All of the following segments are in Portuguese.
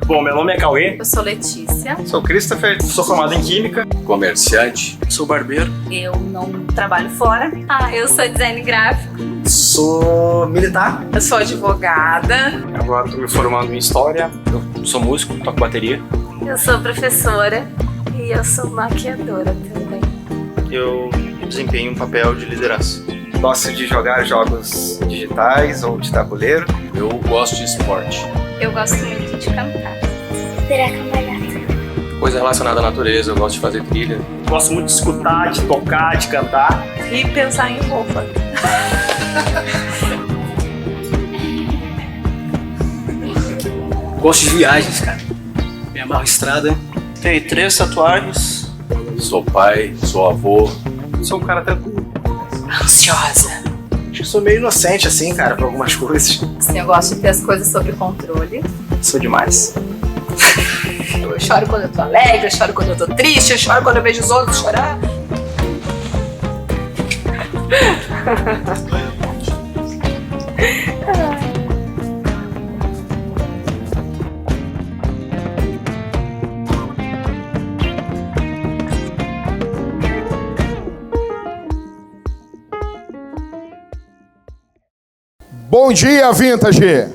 Bom, meu nome é Cauê. Eu sou Letícia. Sou Christopher. Sou formado em Química. Comerciante. Sou barbeiro. Eu não trabalho fora. Eu sou design gráfico. Sou militar. Eu sou advogada. Agora estou me formando em História. Eu sou músico, toco bateria. Eu sou professora e eu sou maquiadora também. Eu desempenho um papel de liderança. Gosto de jogar jogos digitais ou de tabuleiro. Eu gosto de esporte. Eu gosto muito de cantar. Virar cambalhota. Coisa relacionada à natureza, eu gosto de fazer trilha. Gosto muito de escutar, de tocar, de cantar. E pensar em roupa. Gosto de viagens, cara. Me amarro em estrada. Tenho 3 tatuagens. Sou pai, sou avô. Sou um cara tranquilo. Ansiosa. Acho que sou meio inocente assim, cara, pra algumas coisas. Eu gosto de ter as coisas sob controle. Sou demais. Eu choro quando eu tô alegre, eu choro quando eu tô triste, eu choro quando eu vejo os outros chorar. Bom dia, Vintage!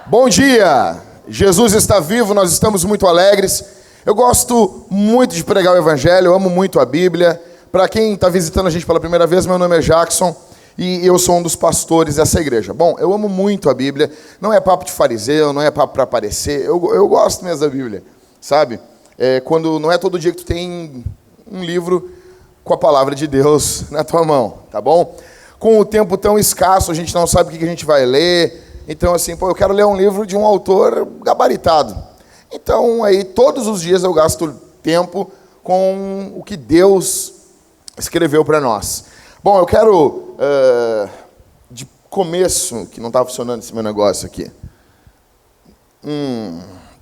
Bom dia! Jesus está vivo, nós estamos muito alegres. Eu gosto muito de pregar o Evangelho, eu amo muito a Bíblia. Para quem está visitando a gente pela primeira vez, meu nome é Jackson e eu sou um dos pastores dessa igreja. Bom, eu amo muito a Bíblia, não é papo de fariseu, não é papo para aparecer, eu gosto mesmo da Bíblia, sabe? Quando não é todo dia que tu tem um livro com a palavra de Deus na tua mão, tá bom? Com o tempo tão escasso, a gente não sabe o que a gente vai ler. Então, assim, eu quero ler um livro de um autor gabaritado. Então, aí, todos os dias eu gasto tempo com o que Deus escreveu para nós. Bom, eu quero, de começo, que não está funcionando esse meu negócio aqui.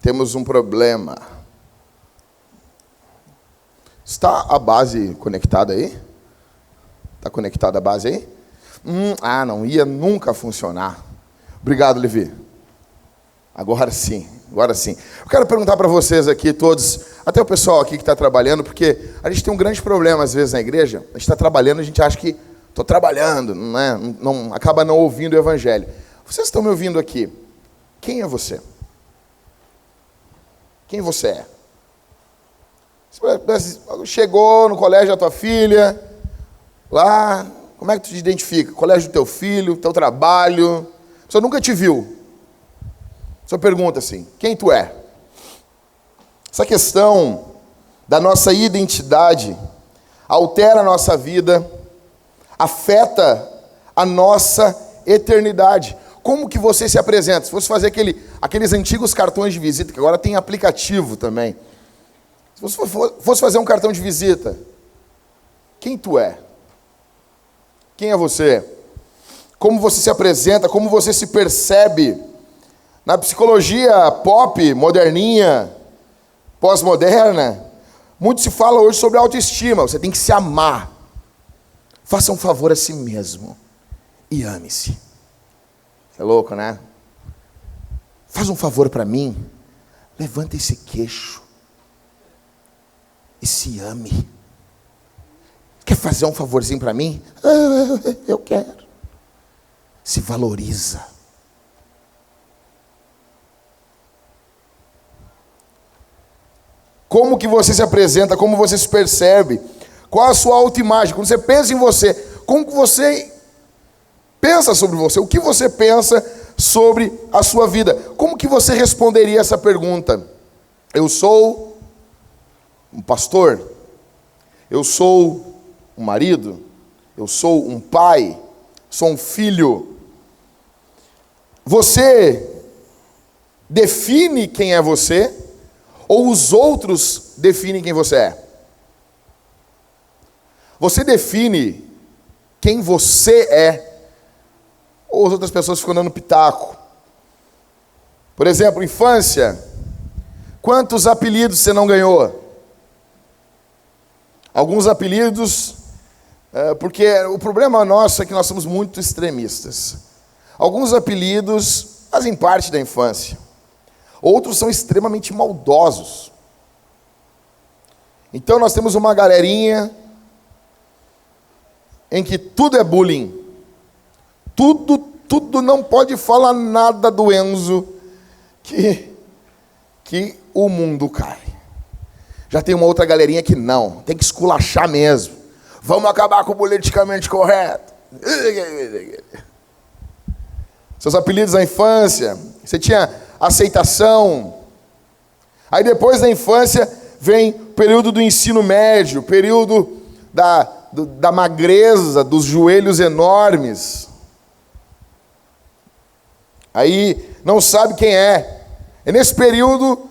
Temos um problema. Está a base conectada aí? Está conectada a base aí? Não ia nunca funcionar. Obrigado, Levi. Agora sim. Eu quero perguntar para vocês aqui, todos, até o pessoal aqui que está trabalhando, porque a gente tem um grande problema, às vezes, na igreja. A gente está trabalhando, a gente acha que estou trabalhando, não, acaba não ouvindo o Evangelho. Vocês estão me ouvindo aqui. Quem é você? Quem você é? Chegou no colégio da tua filha, lá... Como é que tu te identifica? Colégio do teu filho, teu trabalho. A pessoa nunca te viu. A pessoa pergunta assim, quem tu é? Essa questão da nossa identidade altera a nossa vida, afeta a nossa eternidade. Como que você se apresenta? Se fosse fazer aqueles antigos cartões de visita, que agora tem aplicativo também. Se você fosse fazer um cartão de visita, quem tu é? Quem é você? Como você se apresenta? Como você se percebe? Na psicologia pop, moderninha, pós-moderna, muito se fala hoje sobre autoestima. Você tem que se amar. Faça um favor a si mesmo e ame-se. É louco, né? Faz um favor para mim. Levanta esse queixo e se ame. Quer fazer um favorzinho para mim? Eu quero. Se valoriza. Como que você se apresenta? Como você se percebe? Qual a sua autoimagem? Quando você pensa em você, como que você pensa sobre você? O que você pensa sobre a sua vida? Como que você responderia essa pergunta? Eu sou um pastor? Eu sou um marido, eu sou um pai, sou um filho. Você define quem é você, ou os outros definem quem você é? Você define quem você é, ou as outras pessoas ficam dando pitaco? Por exemplo, infância, quantos apelidos você não ganhou? Alguns apelidos... porque o problema nosso é que nós somos muito extremistas. Alguns apelidos fazem parte da infância. Outros são extremamente maldosos. Então nós temos uma galerinha em que tudo é bullying. Tudo não pode falar nada do Enzo que o mundo cai. Já tem uma outra galerinha que não, tem que esculachar mesmo. Vamos acabar com o politicamente correto. Seus apelidos na infância, você tinha aceitação. Aí depois da infância vem o período do ensino médio, período da magreza, dos joelhos enormes. Aí não sabe quem é. E nesse período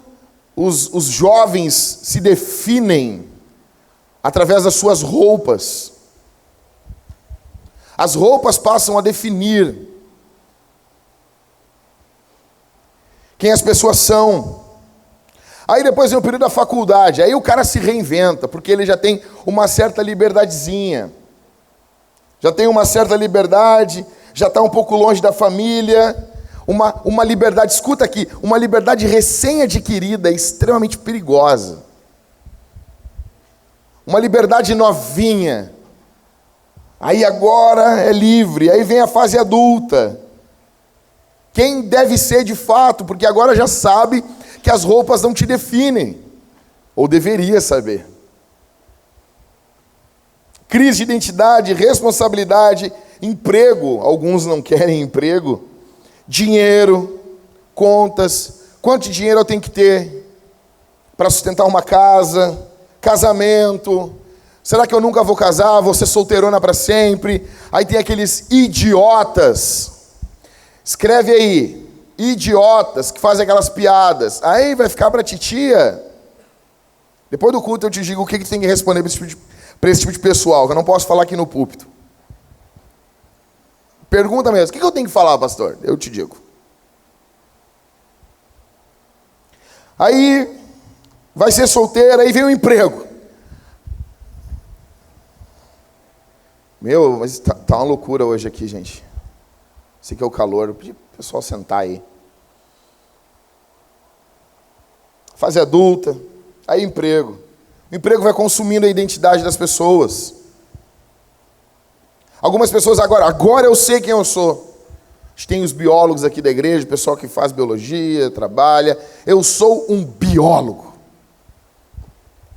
os jovens se definem através das suas roupas. As roupas passam a definir quem as pessoas são. Aí depois vem o período da faculdade. Aí o cara se reinventa, porque ele já tem uma certa liberdadezinha. Já tem uma certa liberdade, já está um pouco longe da família. Uma liberdade, escuta aqui, uma liberdade recém-adquirida é extremamente perigosa. Uma liberdade novinha. Aí agora é livre, aí vem a fase adulta. Quem deve ser de fato, porque agora já sabe que as roupas não te definem. Ou deveria saber. Crise de identidade, responsabilidade, emprego. Alguns não querem emprego. Dinheiro, contas. Quanto dinheiro eu tenho que ter para sustentar uma casa? Casamento. Será que eu nunca vou casar? Vou ser solteirona para sempre? Aí tem aqueles idiotas. Escreve aí, idiotas que fazem aquelas piadas. Aí vai ficar para titia. Depois do culto eu te digo o que tem que responder para esse tipo de pessoal, que eu não posso falar aqui no púlpito. Pergunta mesmo, o que eu tenho que falar, pastor? Eu te digo. Aí vai ser solteira, aí vem o emprego. Meu, mas tá uma loucura hoje aqui, gente. Sei que é o calor, eu pedi pro pessoal sentar aí. Fase adulta, aí emprego. O emprego vai consumindo a identidade das pessoas. Algumas pessoas agora eu sei quem eu sou. A gente tem os biólogos aqui da igreja, o pessoal que faz biologia, trabalha. Eu sou um biólogo.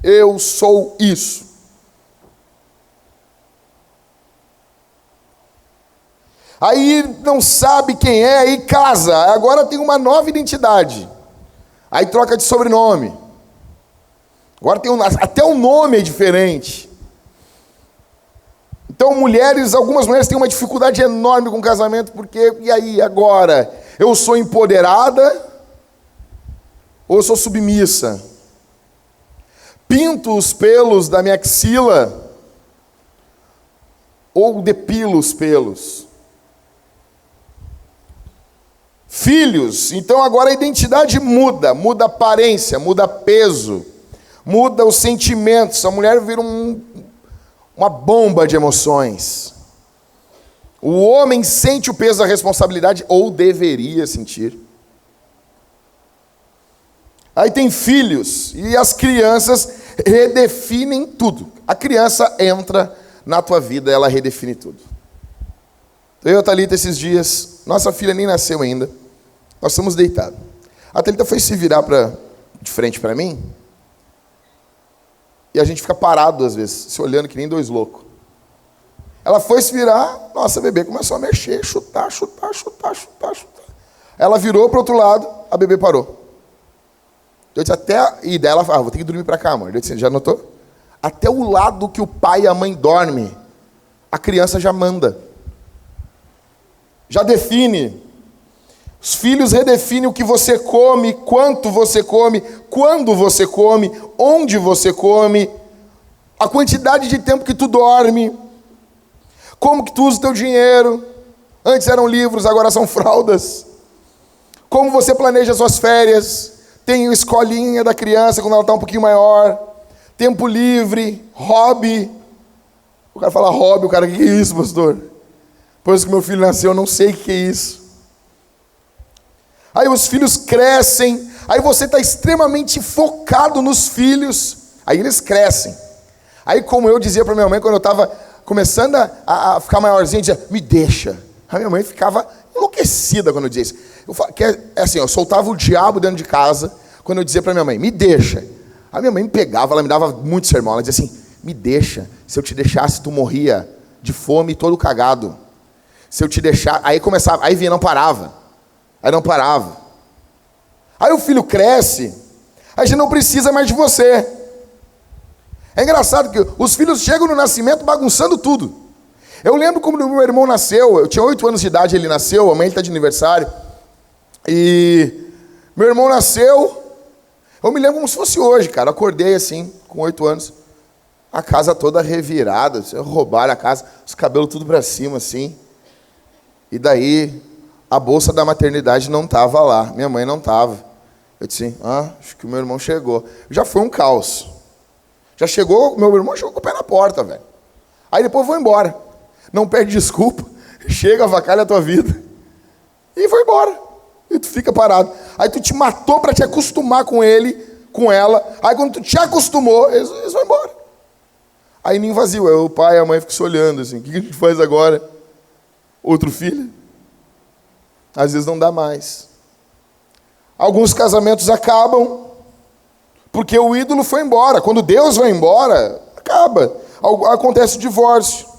Eu sou isso. Aí não sabe quem é, aí casa. Agora tem uma nova identidade. Aí troca de sobrenome. Agora tem até o nome é diferente. Então algumas mulheres têm uma dificuldade enorme com o casamento, porque, e aí, agora? Eu sou empoderada ou eu sou submissa? Pinto os pelos da minha axila ou depilo os pelos? Filhos, então agora a identidade muda a aparência, muda peso, muda os sentimentos. A mulher vira uma bomba de emoções. O homem sente o peso da responsabilidade, ou deveria sentir. Aí tem filhos, e as crianças redefinem tudo. A criança entra na tua vida, ela redefine tudo. Eu e a Thalita esses dias, nossa filha nem nasceu ainda, nós estamos deitados. A Thalita foi se virar de frente para mim, e a gente fica parado às vezes, se olhando que nem dois loucos. Ela foi se virar, nossa, a bebê começou a mexer, chutar. Ela virou para o outro lado, a bebê parou. Eu disse e daí ela falou, vou ter que dormir para cá, amor. Eu disse, já notou? Até o lado que o pai e a mãe dormem, a criança já manda. Já define. Os filhos redefinem o que você come, quanto você come, quando você come, onde você come, a quantidade de tempo que tu dorme, como que tu usa o teu dinheiro. Antes eram livros, agora são fraldas. Como você planeja suas férias. Tem a escolinha da criança quando ela está um pouquinho maior. Tempo livre, hobby. O cara fala hobby, o cara, o que é isso, pastor? Depois que meu filho nasceu, eu não sei o que é isso. Aí os filhos crescem, aí você está extremamente focado nos filhos, aí eles crescem. Aí como eu dizia para minha mãe quando eu estava começando a ficar maiorzinho, dizia, me deixa. A minha mãe ficava enlouquecida quando eu dizia isso. É assim, eu soltava o diabo dentro de casa quando eu dizia para minha mãe, me deixa. A minha mãe me pegava, ela me dava muito sermão, ela dizia assim, me deixa, se eu te deixasse tu morria de fome todo cagado. Se eu te deixar, aí começava, aí vinha, não parava. Aí o filho cresce, a gente não precisa mais de você. É engraçado que os filhos chegam no nascimento bagunçando tudo. Eu lembro como meu irmão nasceu, eu tinha 8 anos de idade, ele nasceu, amanhã ele está de aniversário. E meu irmão nasceu, eu me lembro como se fosse hoje, cara. Eu acordei assim, com 8 anos, a casa toda revirada, roubaram a casa, os cabelos tudo para cima assim. E daí, a bolsa da maternidade não estava lá, minha mãe não estava. Eu disse, acho que o meu irmão chegou. Já foi um caos. Já chegou, meu irmão chegou com o pé na porta, velho. Aí depois eu vou embora. Não pede desculpa, chega, avacalha a tua vida. E foi embora. E tu fica parado. Aí tu te matou para te acostumar com ele, com ela. Aí quando tu te acostumou, eles vão embora. Aí ninho vazio. Aí o pai e a mãe ficam se olhando assim. O que a gente faz agora? Outro filho? Às vezes não dá mais. Alguns casamentos acabam porque o ídolo foi embora. Quando Deus vai embora, acaba. Acontece o divórcio.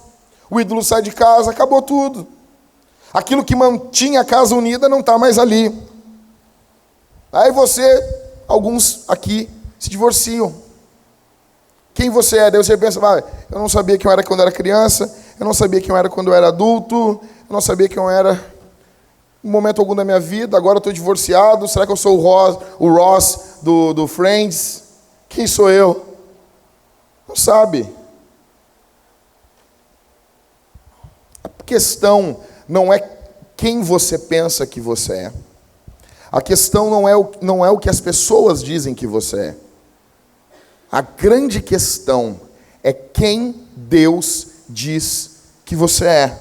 O ídolo sai de casa, acabou tudo. Aquilo que mantinha a casa unida não está mais ali. Aí alguns aqui se divorciam. Quem você é? Daí você pensa, eu não sabia quem eu era quando eu era criança, eu não sabia quem eu era quando eu era adulto, eu não sabia quem eu era em momento algum da minha vida, agora eu estou divorciado, será que eu sou o Ross do Friends? Quem sou eu? Não sabe. A questão não é quem você pensa que você é. A questão não é o que as pessoas dizem que você é. A grande questão é quem Deus diz que você é.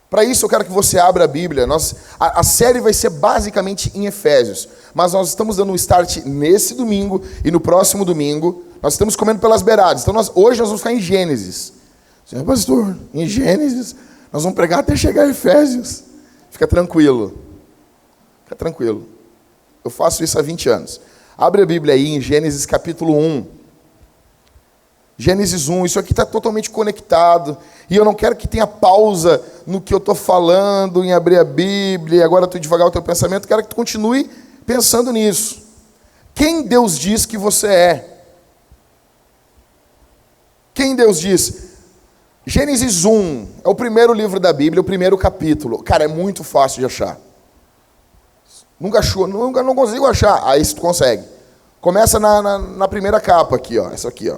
Para isso eu quero que você abra a Bíblia. A série vai ser basicamente em Efésios, mas nós estamos dando um start nesse domingo e no próximo domingo. Nós estamos comendo pelas beiradas. Então hoje nós vamos ficar em Gênesis. Pastor, em Gênesis nós vamos pregar até chegar a Efésios. Fica tranquilo. Fica tranquilo. Eu faço isso há 20 anos. Abre a Bíblia aí em Gênesis capítulo 1. Gênesis 1, isso aqui está totalmente conectado. E eu não quero que tenha pausa no que eu estou falando, em abrir a Bíblia, e agora estou devagar o teu pensamento. Quero que tu continue pensando nisso. Quem Deus diz que você é? Quem Deus diz? Gênesis 1 é o primeiro livro da Bíblia, o primeiro capítulo. Cara, é muito fácil de achar. Nunca achou, não consigo achar. Aí tu consegue. Começa na primeira capa aqui, ó. Essa aqui, ó.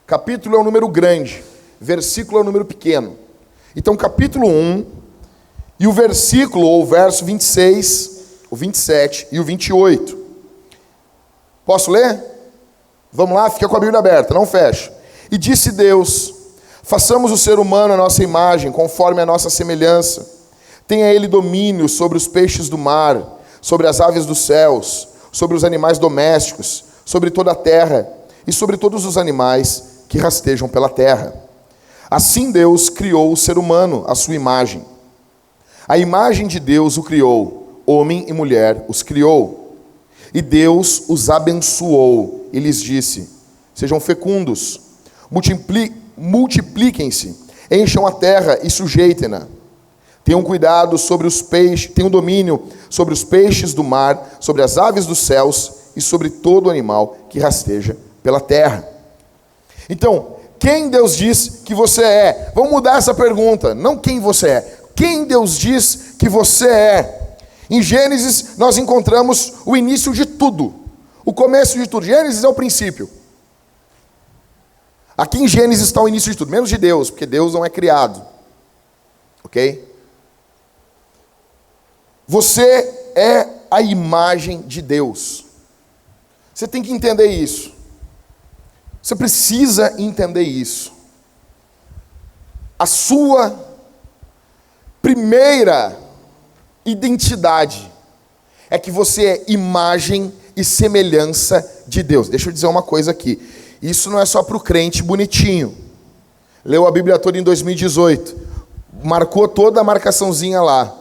Capítulo é um número grande, versículo é um número pequeno. Então, capítulo 1, e o versículo, ou o verso 26, o 27 e o 28. Posso ler? Vamos lá, fica com a Bíblia aberta, não fecha. E disse Deus, façamos o ser humano à nossa imagem, conforme a nossa semelhança. Tenha ele domínio sobre os peixes do mar, sobre as aves dos céus, sobre os animais domésticos, sobre toda a terra e sobre todos os animais que rastejam pela terra. Assim Deus criou o ser humano à sua imagem. A imagem de Deus o criou, homem e mulher os criou. E Deus os abençoou e lhes disse, sejam fecundos, multipliquem-se, encham a terra e sujeitem-na. Tenham cuidado sobre os peixes, tenham domínio sobre os peixes do mar, sobre as aves dos céus e sobre todo animal que rasteja pela terra. Então, quem Deus diz que você é? Vamos mudar essa pergunta. Não quem você é. Quem Deus diz que você é? Em Gênesis, nós encontramos o início de tudo. O começo de tudo. Gênesis é o princípio. Aqui em Gênesis está o início de tudo. Menos de Deus, porque Deus não é criado. Ok? Você é a imagem de Deus. Você tem que entender isso. Você precisa entender isso. A sua primeira identidade é que você é imagem e semelhança de Deus. Deixa eu dizer uma coisa aqui. Isso não é só para o crente bonitinho. Leu a Bíblia toda em 2018. Marcou toda a marcaçãozinha lá.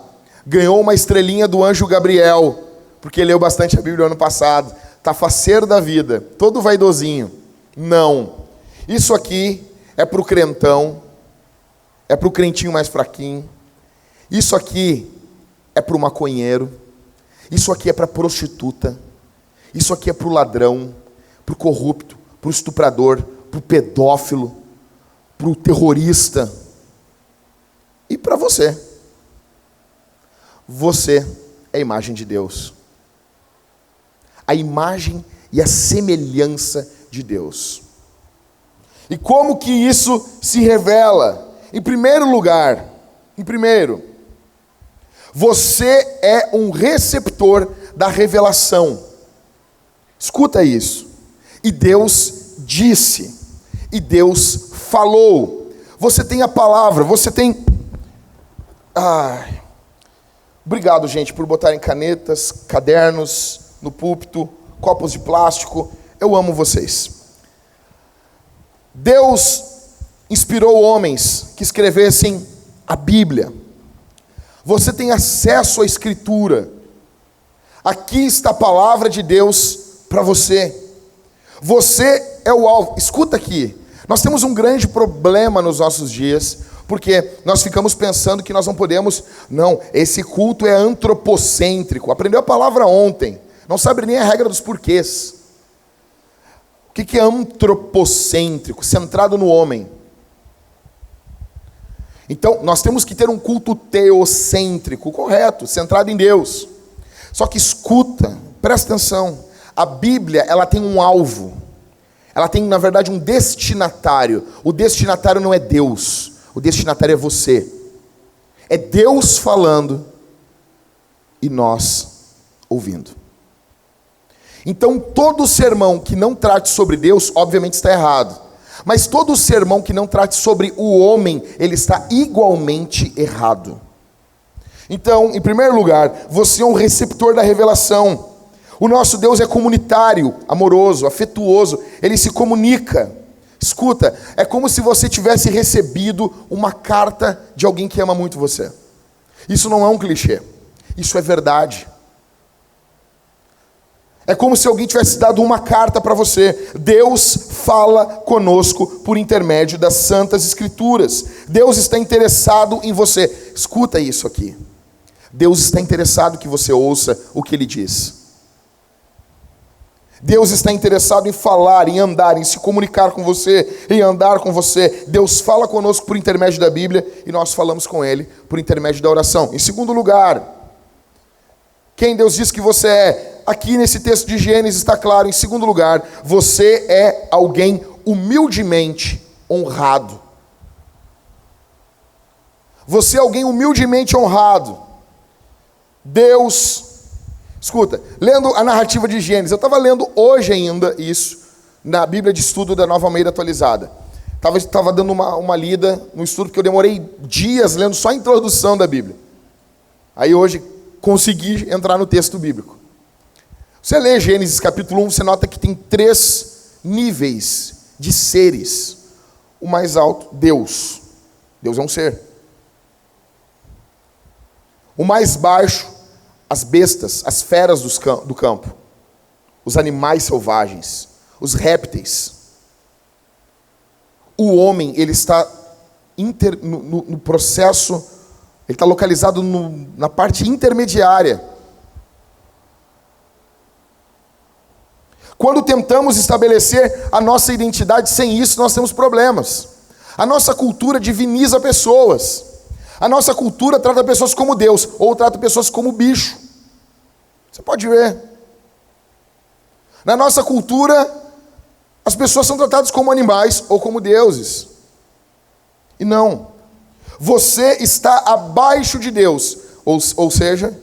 Ganhou uma estrelinha do anjo Gabriel, porque leu bastante a Bíblia no ano passado. Tá faceiro da vida, todo vaidosinho. Não. Isso aqui é para o crentão, é para o crentinho mais fraquinho. Isso aqui é para o maconheiro. Isso aqui é para a prostituta. Isso aqui é para o ladrão, para o corrupto, para o estuprador, para o pedófilo, para o terrorista. E para você. Você é a imagem de Deus. A imagem e a semelhança de Deus. E como que isso se revela? Em primeiro lugar, você é um receptor da revelação. Escuta isso. E Deus disse. E Deus falou. Você tem a palavra, você tem... Obrigado, gente, por botarem canetas, cadernos no púlpito, copos de plástico. Eu amo vocês. Deus inspirou homens que escrevessem a Bíblia. Você tem acesso à Escritura. Aqui está a palavra de Deus para você. Você é o alvo. Escuta aqui. Nós temos um grande problema nos nossos dias, porque nós ficamos pensando que nós não podemos... Não, esse culto é antropocêntrico. Aprendeu a palavra ontem. Não sabe nem a regra dos porquês. O que é antropocêntrico? Centrado no homem. Então, nós temos que ter um culto teocêntrico, correto, centrado em Deus. Só que escuta, presta atenção. A Bíblia, ela tem um alvo. Ela tem, na verdade, um destinatário. O destinatário não é Deus. O destinatário é você. É Deus falando e nós ouvindo. Então, todo sermão que não trate sobre Deus, obviamente está errado. Mas todo sermão que não trate sobre o homem, ele está igualmente errado. Então, em primeiro lugar, você é um receptor da revelação. O nosso Deus é comunitário, amoroso, afetuoso. Ele se comunica. Escuta, é como se você tivesse recebido uma carta de alguém que ama muito você. Isso não é um clichê. Isso é verdade. É como se alguém tivesse dado uma carta para você. Deus fala conosco por intermédio das Santas Escrituras. Deus está interessado em você. Escuta isso aqui. Deus está interessado que você ouça o que Ele diz. Deus está interessado em falar, em andar, em se comunicar com você, em andar com você. Deus fala conosco por intermédio da Bíblia e nós falamos com Ele por intermédio da oração. Em segundo lugar, quem Deus diz que você é? Aqui nesse texto de Gênesis está claro. Em segundo lugar, você é alguém humildemente honrado. Você é alguém humildemente honrado. Deus... Escuta, lendo a narrativa de Gênesis, eu estava lendo hoje ainda isso, na Bíblia de Estudo da Nova Almeida Atualizada. Estava dando uma lida no estudo, porque eu demorei dias lendo só a introdução da Bíblia. Aí hoje consegui entrar no texto bíblico. Você lê Gênesis capítulo 1, você nota que tem 3 níveis de seres. O mais alto, Deus. Deus é um ser. O mais baixo, as bestas, as feras do campo. Os animais selvagens. Os répteis. O homem, ele está no processo, ele está localizado na parte intermediária. Quando tentamos estabelecer a nossa identidade sem isso, nós temos problemas. A nossa cultura diviniza pessoas. A nossa cultura trata pessoas como Deus, ou trata pessoas como bicho. Você pode ver. Na nossa cultura, as pessoas são tratadas como animais ou como deuses. E não. Você está abaixo de Deus. Ou seja,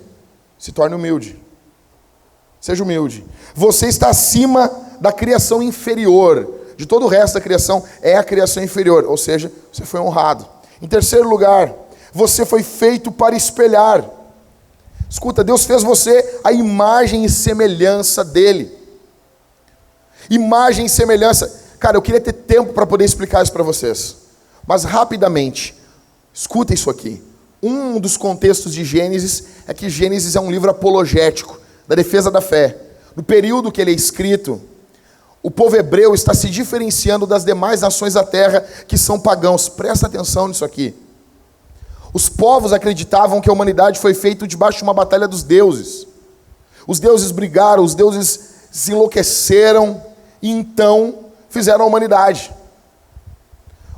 se torne humilde. Seja humilde. Você está acima da criação inferior. De todo o resto da criação, é a criação inferior. Ou seja, você foi honrado. Em terceiro lugar, você foi feito para espelhar. Escuta, Deus fez você a imagem e semelhança dele. Imagem e semelhança. Cara, eu queria ter tempo para poder explicar isso para vocês. Mas rapidamente, escuta isso aqui. Um dos contextos de Gênesis é que Gênesis é um livro apologético, da defesa da fé. No período que ele é escrito, o povo hebreu está se diferenciando das demais nações da terra que são pagãos. Presta atenção nisso aqui. Os povos acreditavam que a humanidade foi feita debaixo de uma batalha dos deuses. Os deuses brigaram, os deuses se enlouqueceram e então fizeram a humanidade.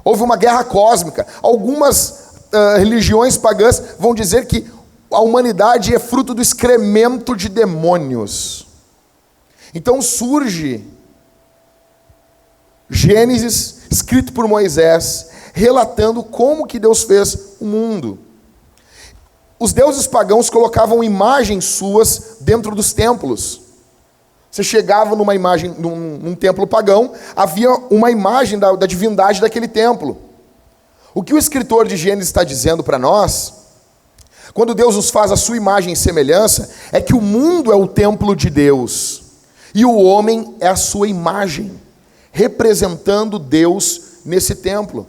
Houve uma guerra cósmica. Algumas religiões pagãs vão dizer que a humanidade é fruto do excremento de demônios. Então surge Gênesis, escrito por Moisés, relatando como que Deus fez o mundo. Os deuses pagãos colocavam imagens suas dentro dos templos. Você chegava numa imagem, num templo pagão, havia uma imagem da divindade daquele templo. O que o escritor de Gênesis está dizendo para nós, quando Deus nos faz a sua imagem e semelhança, é que o mundo é o templo de Deus, e o homem é a sua imagem, representando Deus nesse templo.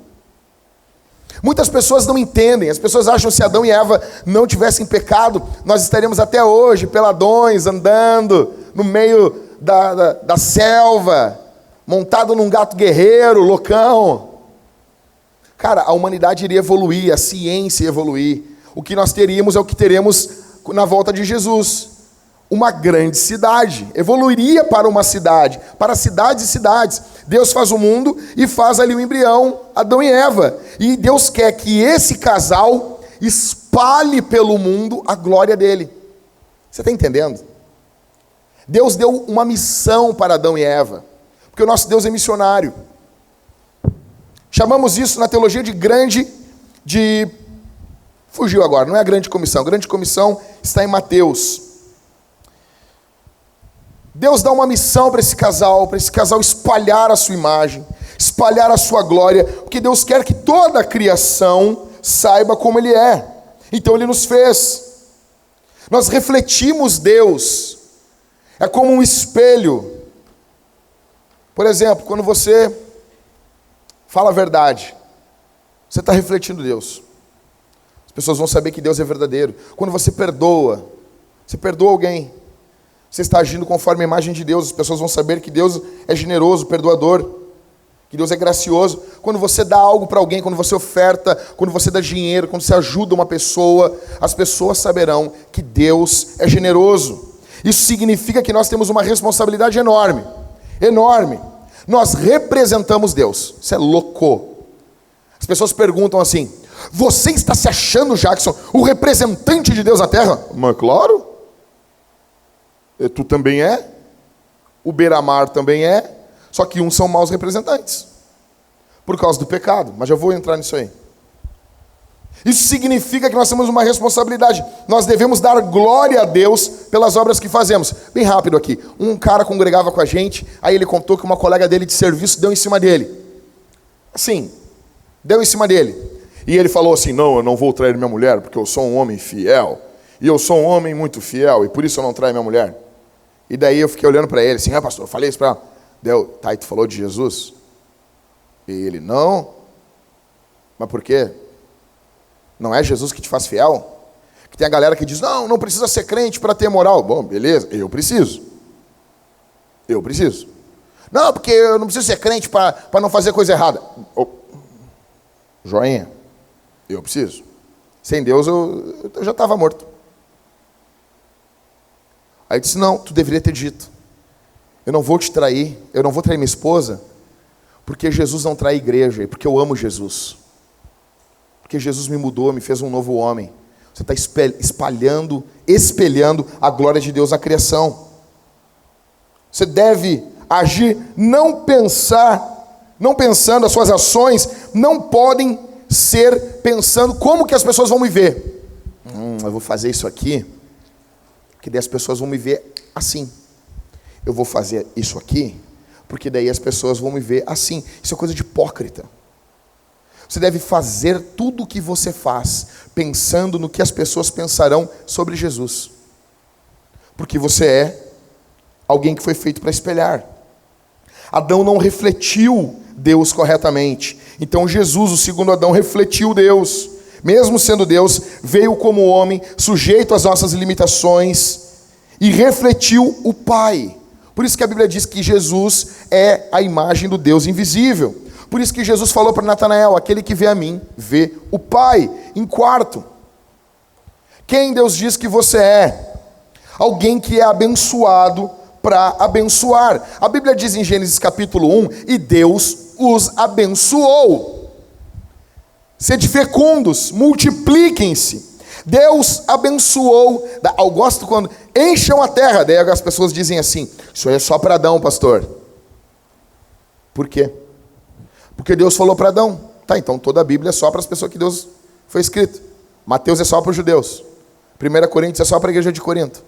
Muitas pessoas não entendem, as pessoas acham que se Adão e Eva não tivessem pecado, nós estaríamos até hoje peladões, andando no meio da selva, montado num gato guerreiro, loucão. Cara, a humanidade iria evoluir, a ciência ia evoluir. O que nós teríamos é o que teremos na volta de Jesus. Uma grande cidade, evoluiria para uma cidade, para cidades e cidades. Deus faz o mundo e faz ali o embrião, Adão e Eva. E Deus quer que esse casal espalhe pelo mundo a glória dele. Você está entendendo? Deus deu uma missão para Adão e Eva, porque o nosso Deus é missionário. Chamamos isso na teologia fugiu agora, não é a grande comissão. A grande comissão está em Mateus. Deus dá uma missão para esse casal espalhar a sua imagem, espalhar a sua glória, porque Deus quer que toda a criação saiba como Ele é. Então Ele nos fez. Nós refletimos Deus. É como um espelho. Por exemplo, quando você fala a verdade, você está refletindo Deus. As pessoas vão saber que Deus é verdadeiro. Quando você perdoa alguém, você está agindo conforme a imagem de Deus. As pessoas vão saber que Deus é generoso, perdoador, que Deus é gracioso. Quando você dá algo para alguém, quando você oferta, quando você dá dinheiro, quando você ajuda uma pessoa, as pessoas saberão que Deus é generoso. Isso significa que nós temos uma responsabilidade enorme. Enorme. Nós representamos Deus. Isso é louco. As pessoas perguntam assim: você está se achando, Jackson, o representante de Deus na terra? Mas claro. Tu também é. O Beira-Mar também é. Só que uns são maus representantes. Por causa do pecado. Mas já vou entrar nisso aí. Isso significa que nós temos uma responsabilidade. Nós devemos dar glória a Deus pelas obras que fazemos. Bem rápido aqui. Um cara congregava com a gente, aí ele contou que uma colega dele de serviço deu em cima dele. Assim, deu em cima dele. E ele falou assim: não, eu não vou trair minha mulher, porque eu sou um homem fiel. E eu sou um homem muito fiel, e por isso eu não traio minha mulher. E daí eu fiquei olhando para ele assim: pastor, eu falei isso para ela. Deu, tá, e tu falou de Jesus? E ele: não. Mas por quê? Não é Jesus que te faz fiel? Que tem a galera que diz: não precisa ser crente para ter moral. Bom, beleza, eu preciso. Não, porque eu não preciso ser crente para não fazer coisa errada. Joinha, eu preciso. Sem Deus eu já estava morto. Aí eu disse: não, tu deveria ter dito. Eu não vou te trair, eu não vou trair minha esposa, porque Jesus não trai a igreja, e porque eu amo Jesus. Porque Jesus me mudou, me fez um novo homem. Você está espelhando a glória de Deus na criação. Você deve agir, não pensando, as suas ações não podem ser pensando como que as pessoas vão me ver. Eu vou fazer isso aqui, porque daí as pessoas vão me ver assim. Eu vou fazer isso aqui, porque daí as pessoas vão me ver assim. Isso é coisa de hipócrita. Você deve fazer tudo o que você faz, pensando no que as pessoas pensarão sobre Jesus. Porque você é alguém que foi feito para espelhar. Adão não refletiu Deus corretamente. Então Jesus, o segundo Adão, refletiu Deus. Mesmo sendo Deus, veio como homem, sujeito às nossas limitações, e refletiu o Pai. Por isso que a Bíblia diz que Jesus é a imagem do Deus invisível. Por isso que Jesus falou para Natanael: aquele que vê a mim, vê o Pai. Em quarto, quem Deus diz que você é? Alguém que é abençoado para abençoar. A Bíblia diz em Gênesis capítulo 1, e Deus os abençoou. Sede fecundos, multipliquem-se. Deus abençoou. Eu gosto quando encham a terra. Daí as pessoas dizem assim: isso aí é só para Adão, pastor. Por quê? Porque Deus falou para Adão. Tá, então toda a Bíblia é só para as pessoas que Deus foi escrito. Mateus é só para os judeus. 1 Coríntios é só para a igreja de Corinto.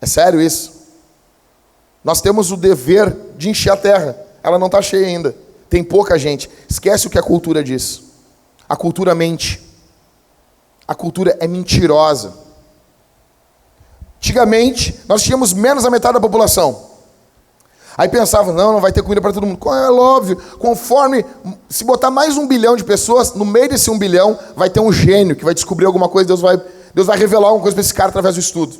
É sério isso? Nós temos o dever de encher a terra. Ela não está cheia ainda. Tem pouca gente. Esquece o que a cultura diz. A cultura mente. A cultura é mentirosa. Antigamente, nós tínhamos menos da metade da população. Aí pensavam: não vai ter comida para todo mundo. É óbvio, conforme, se botar mais 1 bilhão de pessoas, no meio desse 1 bilhão, vai ter um gênio que vai descobrir alguma coisa, Deus vai revelar alguma coisa para esse cara através do estudo.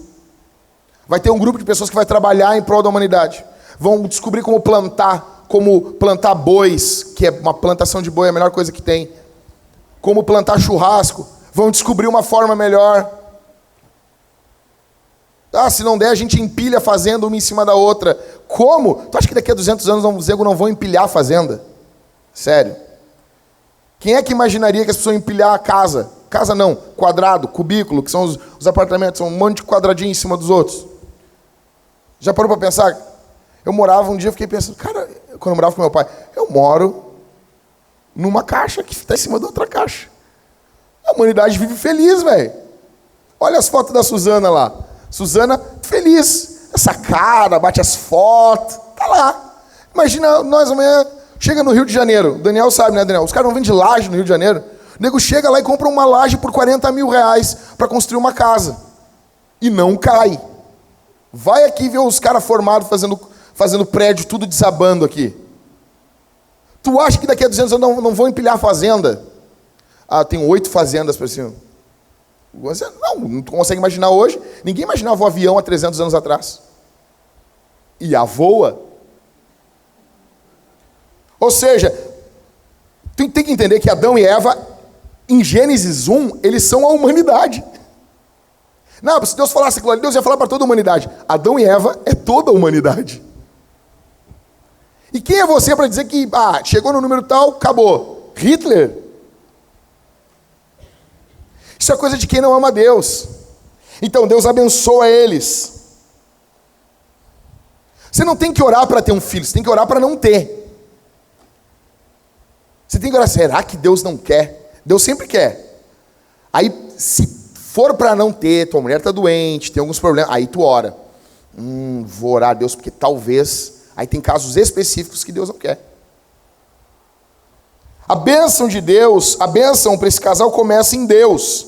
Vai ter um grupo de pessoas que vai trabalhar em prol da humanidade. Vão descobrir como plantar bois, que é uma plantação de boi, é a melhor coisa que tem. Como plantar churrasco. Vão descobrir uma forma melhor. Se não der, a gente empilha a fazenda uma em cima da outra. Como? Tu acha que daqui a 200 anos os negros não vão empilhar a fazenda? Sério. Quem é que imaginaria que as pessoas iam empilhar a casa? Casa não, quadrado, cubículo, que são os apartamentos, são um monte de quadradinho em cima dos outros. Já parou para pensar? Eu morava um dia, fiquei pensando, cara, quando eu morava com meu pai, eu moro numa caixa que está em cima da outra caixa. A humanidade vive feliz, velho. Olha as fotos da Suzana lá. Suzana feliz. Essa cara, bate as fotos, tá lá. Imagina nós amanhã, chega no Rio de Janeiro. O Daniel sabe, né, Daniel? Os caras não vendem laje no Rio de Janeiro. O nego chega lá e compra uma laje por 40 mil reais para construir uma casa. E não cai. Vai aqui ver os caras formados fazendo prédio, tudo desabando aqui. Tu acha que daqui a 200 anos não vão empilhar a fazenda? Tem 8 fazendas para cima. Não consegue imaginar hoje. Ninguém imaginava o avião há 300 anos atrás. E a voa. Ou seja, tu tem que entender que Adão e Eva, em Gênesis 1, eles são a humanidade. Não, se Deus falasse aquilo ali, Deus ia falar para toda a humanidade. Adão e Eva é toda a humanidade. E quem é você para dizer que chegou no número tal, acabou? Hitler? Isso é coisa de quem não ama Deus. Então Deus abençoa eles. Você não tem que orar para ter um filho, você tem que orar para não ter. Você tem que orar: será que Deus não quer? Deus sempre quer. Aí, se for para não ter, tua mulher está doente, tem alguns problemas, aí tu ora. Vou orar a Deus porque talvez. Aí tem casos específicos que Deus não quer. A bênção de Deus, a bênção para esse casal começa em Deus.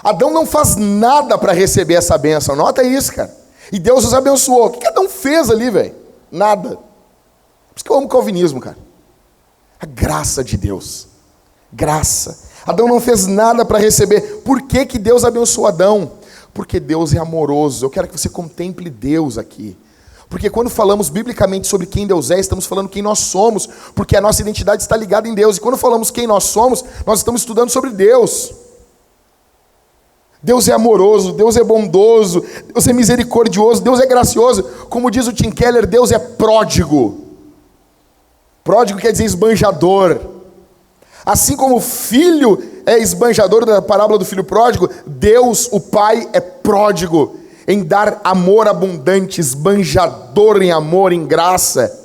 Adão não faz nada para receber essa bênção. Nota isso, cara. E Deus os abençoou. O que Adão fez ali, velho? Nada. Por isso que eu amo o calvinismo, cara. A graça de Deus. Graça. Adão não fez nada para receber. Por que Deus abençoou Adão? Porque Deus é amoroso. Eu quero que você contemple Deus aqui. Porque quando falamos biblicamente sobre quem Deus é, estamos falando quem nós somos, porque a nossa identidade está ligada em Deus. E quando falamos quem nós somos, nós estamos estudando sobre Deus. Deus é amoroso, Deus é bondoso, Deus é misericordioso, Deus é gracioso. Como diz o Tim Keller, Deus é pródigo. Pródigo quer dizer esbanjador. Assim como o filho é esbanjador da parábola do filho pródigo, Deus, o Pai, é pródigo em dar amor abundante, esbanjador em amor, em graça.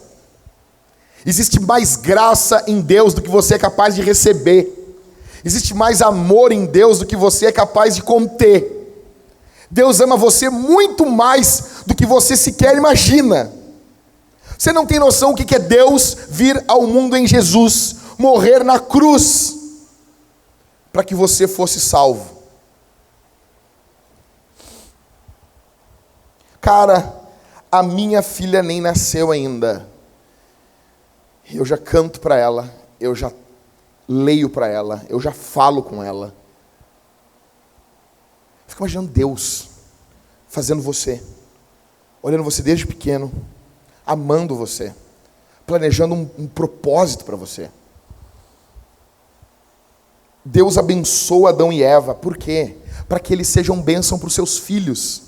Existe mais graça em Deus do que você é capaz de receber. Existe mais amor em Deus do que você é capaz de conter. Deus ama você muito mais do que você sequer imagina. Você não tem noção o que é Deus vir ao mundo em Jesus, morrer na cruz para que você fosse salvo. Cara, a minha filha nem nasceu ainda. Eu já canto para ela, eu já leio para ela, eu já falo com ela. Fico imaginando Deus fazendo você, olhando você desde pequeno, amando você, planejando um propósito para você. Deus abençoa Adão e Eva, por quê? Para que eles sejam bênção para os seus filhos.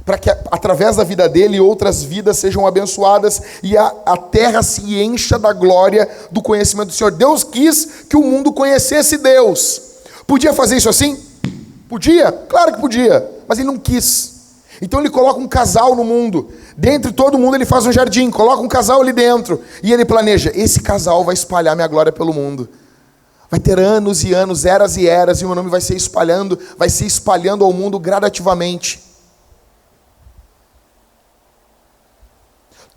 Para que através da vida dele outras vidas sejam abençoadas e a terra se encha da glória do conhecimento do Senhor. Deus quis que o mundo conhecesse Deus. Podia fazer isso assim? Podia? Claro que podia, mas ele não quis. Então ele coloca um casal no mundo. Dentre todo mundo ele faz um jardim, coloca um casal ali dentro. E ele planeja, esse casal vai espalhar minha glória pelo mundo. Vai ter anos e anos, eras e eras, e o meu nome vai se espalhando ao mundo gradativamente.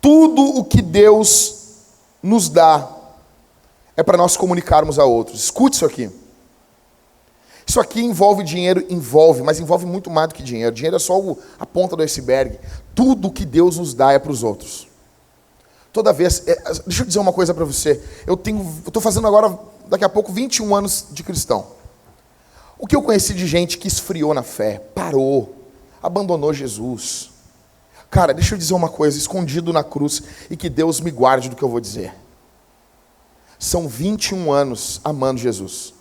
Tudo o que Deus nos dá é para nós comunicarmos a outros. Escute isso aqui. Isso aqui envolve dinheiro? Envolve, mas envolve muito mais do que dinheiro. Dinheiro é só a ponta do iceberg. Tudo o que Deus nos dá é para os outros. Toda vez... deixa eu dizer uma coisa para você. Eu estou fazendo agora, daqui a pouco, 21 anos de cristão. O que eu conheci de gente que esfriou na fé, parou, abandonou Jesus... Cara, deixa eu dizer uma coisa, escondido na cruz, e que Deus me guarde do que eu vou dizer. São 21 anos amando Jesus.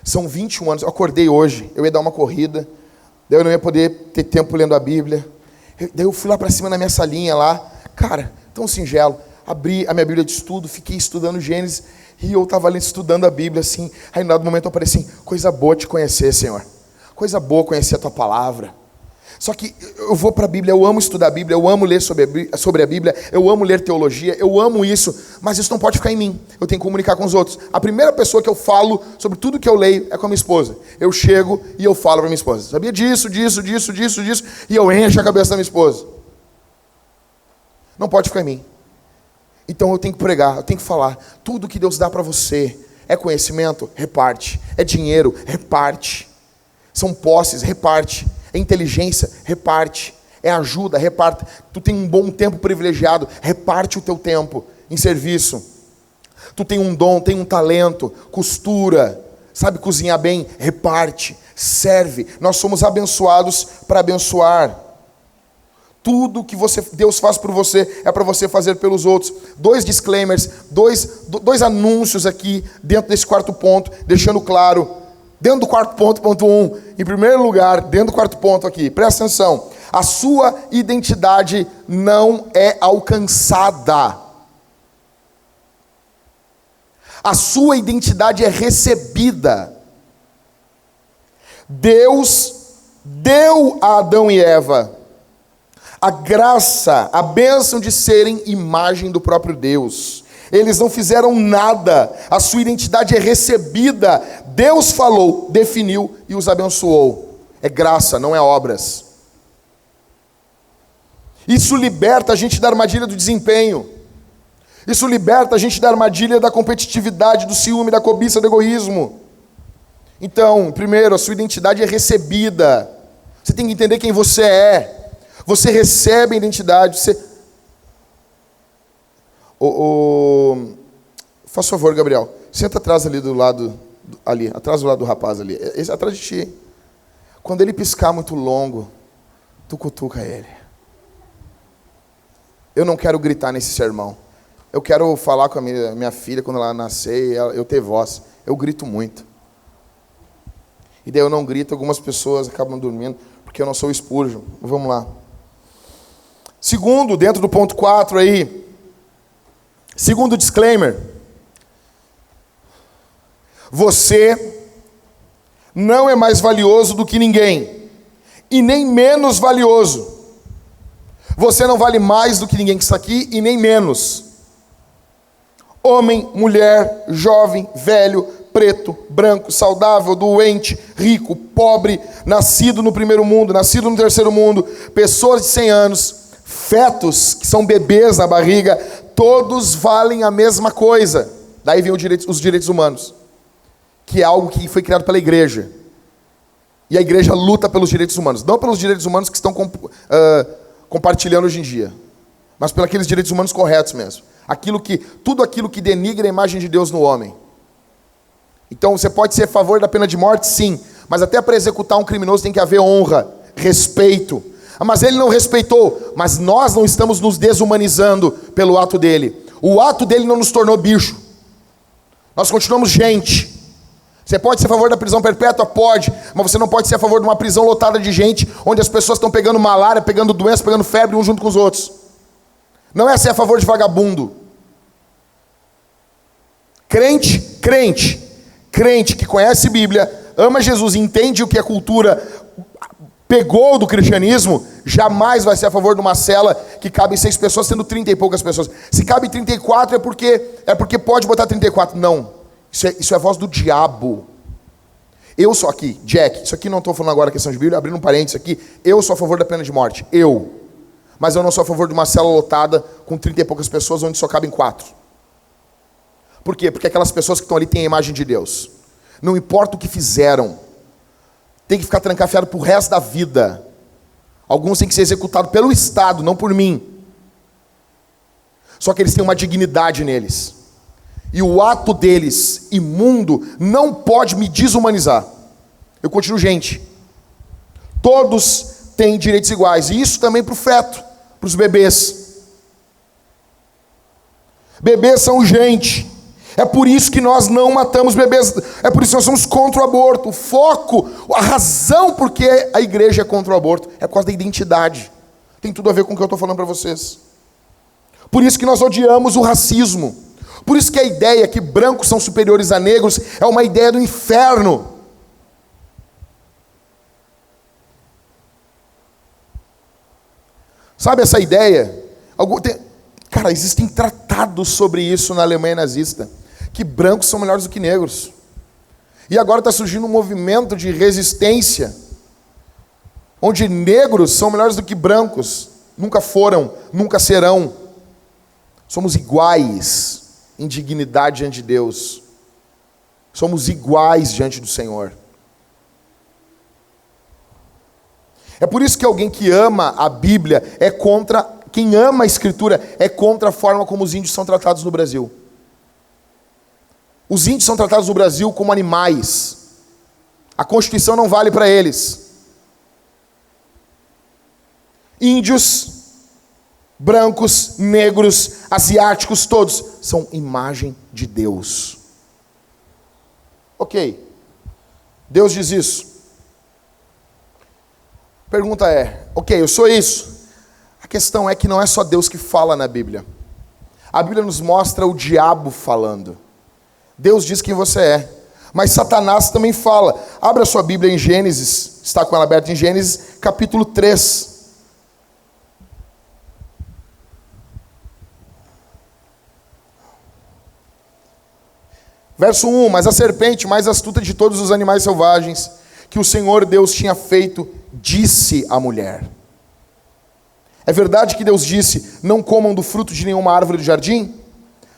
São 21 anos, eu acordei hoje, eu ia dar uma corrida, daí eu não ia poder ter tempo lendo a Bíblia. Daí eu fui lá para cima na minha salinha lá, cara, tão singelo. Abri a minha Bíblia de estudo, fiquei estudando Gênesis, e eu estava ali estudando a Bíblia, assim, aí no dado momento eu falei assim, coisa boa te conhecer, Senhor. Coisa boa conhecer a Tua Palavra. Só que eu vou para a Bíblia, eu amo estudar a Bíblia, eu amo ler sobre a Bíblia, eu amo ler teologia, eu amo isso, mas isso não pode ficar em mim, eu tenho que comunicar com os outros. A primeira pessoa que eu falo sobre tudo que eu leio é com a minha esposa. Eu chego e eu falo para minha esposa, sabia disso, e eu encho a cabeça da minha esposa. Não pode ficar em mim. Então eu tenho que pregar, eu tenho que falar. Tudo que Deus dá para você é conhecimento, reparte. É dinheiro, reparte. São posses, reparte. É inteligência, reparte. É ajuda, reparte. Tu tem um bom tempo privilegiado, reparte o teu tempo em serviço. Tu tem um dom, tem um talento, costura, sabe cozinhar bem, reparte, serve. Nós somos abençoados para abençoar. Tudo que Deus faz por você é para você fazer pelos outros. 2 disclaimers, dois anúncios aqui dentro desse quarto ponto, deixando claro. Dentro do quarto ponto, ponto 1, em primeiro lugar, dentro do quarto ponto aqui, presta atenção, a sua identidade não é alcançada. A sua identidade é recebida. Deus deu a Adão e Eva a graça, a bênção de serem imagem do próprio Deus. Eles não fizeram nada, a sua identidade é recebida. Deus falou, definiu e os abençoou. É graça, não é obras. Isso liberta a gente da armadilha do desempenho. Isso liberta a gente da armadilha da competitividade, do ciúme, da cobiça, do egoísmo. Então, primeiro, a sua identidade é recebida. Você tem que entender quem você é. Você recebe a identidade, você... Faz favor, Gabriel. Senta atrás ali do lado. Ali, atrás do lado do rapaz ali. Esse, atrás de ti. Quando ele piscar muito longo, tu cutuca ele. Eu não quero gritar nesse sermão. Eu quero falar com a minha filha quando ela nascer, eu ter voz. Eu grito muito. E daí eu não grito, algumas pessoas acabam dormindo, porque eu não sou Spurgeon. Vamos lá. Segundo, dentro do ponto 4 aí. Segundo disclaimer. Você não é mais valioso do que ninguém. E nem menos valioso. Você não vale mais do que ninguém que está aqui e nem menos. Homem, mulher, jovem, velho, preto, branco, saudável, doente, rico, pobre, nascido no primeiro mundo, nascido no terceiro mundo, pessoas de 100 anos, fetos que são bebês na barriga, todos valem a mesma coisa. Daí vem os direitos humanos, que é algo que foi criado pela igreja. E a igreja luta pelos direitos humanos. Não pelos direitos humanos que estão compartilhando hoje em dia, mas pelos aqueles direitos humanos corretos mesmo. Tudo aquilo que denigra a imagem de Deus no homem. Então você pode ser a favor da pena de morte, sim, mas até para executar um criminoso tem que haver honra, respeito. Mas ele não respeitou, mas nós não estamos nos desumanizando pelo ato dele. O ato dele não nos tornou bicho. Nós continuamos gente. Você pode ser a favor da prisão perpétua? Pode, mas você não pode ser a favor de uma prisão lotada de gente, onde as pessoas estão pegando malária, pegando doença, pegando febre, uns junto com os outros. Não é ser a favor de vagabundo. Crente que conhece Bíblia, ama Jesus e entende o que a cultura pegou do cristianismo, jamais vai ser a favor de uma cela que cabe 6 pessoas, sendo 30 e poucas pessoas. Se cabe 34 é porque pode botar 34. Não, isso é voz do diabo. Eu sou aqui, Jack, isso aqui não estou falando agora questão de Bíblia, abrindo um parênteses aqui, eu sou a favor da pena de morte, mas eu não sou a favor de uma cela lotada com 30 e poucas pessoas, onde só cabem 4. Por quê? Porque aquelas pessoas que estão ali têm a imagem de Deus. Não importa o que fizeram, tem que ficar trancafiado pro resto da vida. Alguns têm que ser executados pelo Estado, não por mim. Só que eles têm uma dignidade neles. E o ato deles, imundo, não pode me desumanizar. Eu continuo gente. Todos têm direitos iguais. E isso também para o feto, para os bebês. Bebês são gente. É por isso que nós não matamos bebês. É por isso que nós somos contra o aborto. O foco, a razão por que a igreja é contra o aborto é por causa da identidade. Tem tudo a ver com o que eu estou falando para vocês. Por isso que nós odiamos o racismo. Por isso que a ideia que brancos são superiores a negros é uma ideia do inferno. Sabe essa ideia? Cara, existem tratados sobre isso na Alemanha nazista, que brancos são melhores do que negros. E agora está surgindo um movimento de resistência, onde negros são melhores do que brancos. Nunca foram, nunca serão. Somos iguais em dignidade diante de Deus. Somos iguais diante do Senhor. É por isso que alguém que ama a Bíblia é contra, quem ama a Escritura é contra a forma como os índios são tratados no Brasil. Os índios são tratados no Brasil como animais. A Constituição não vale para eles. Índios, brancos, negros, asiáticos, todos são imagem de Deus. Ok, Deus diz isso. Pergunta é, ok, eu sou isso. A questão é que não é só Deus que fala na Bíblia. A Bíblia nos mostra o diabo falando. Deus diz quem você é. Mas Satanás também fala. Abra sua Bíblia em Gênesis, está com ela aberta em Gênesis, capítulo 3. Verso 1, mas a serpente, mais astuta de todos os animais selvagens, que o Senhor Deus tinha feito, disse à mulher. É verdade que Deus disse, não comam do fruto de nenhuma árvore do jardim?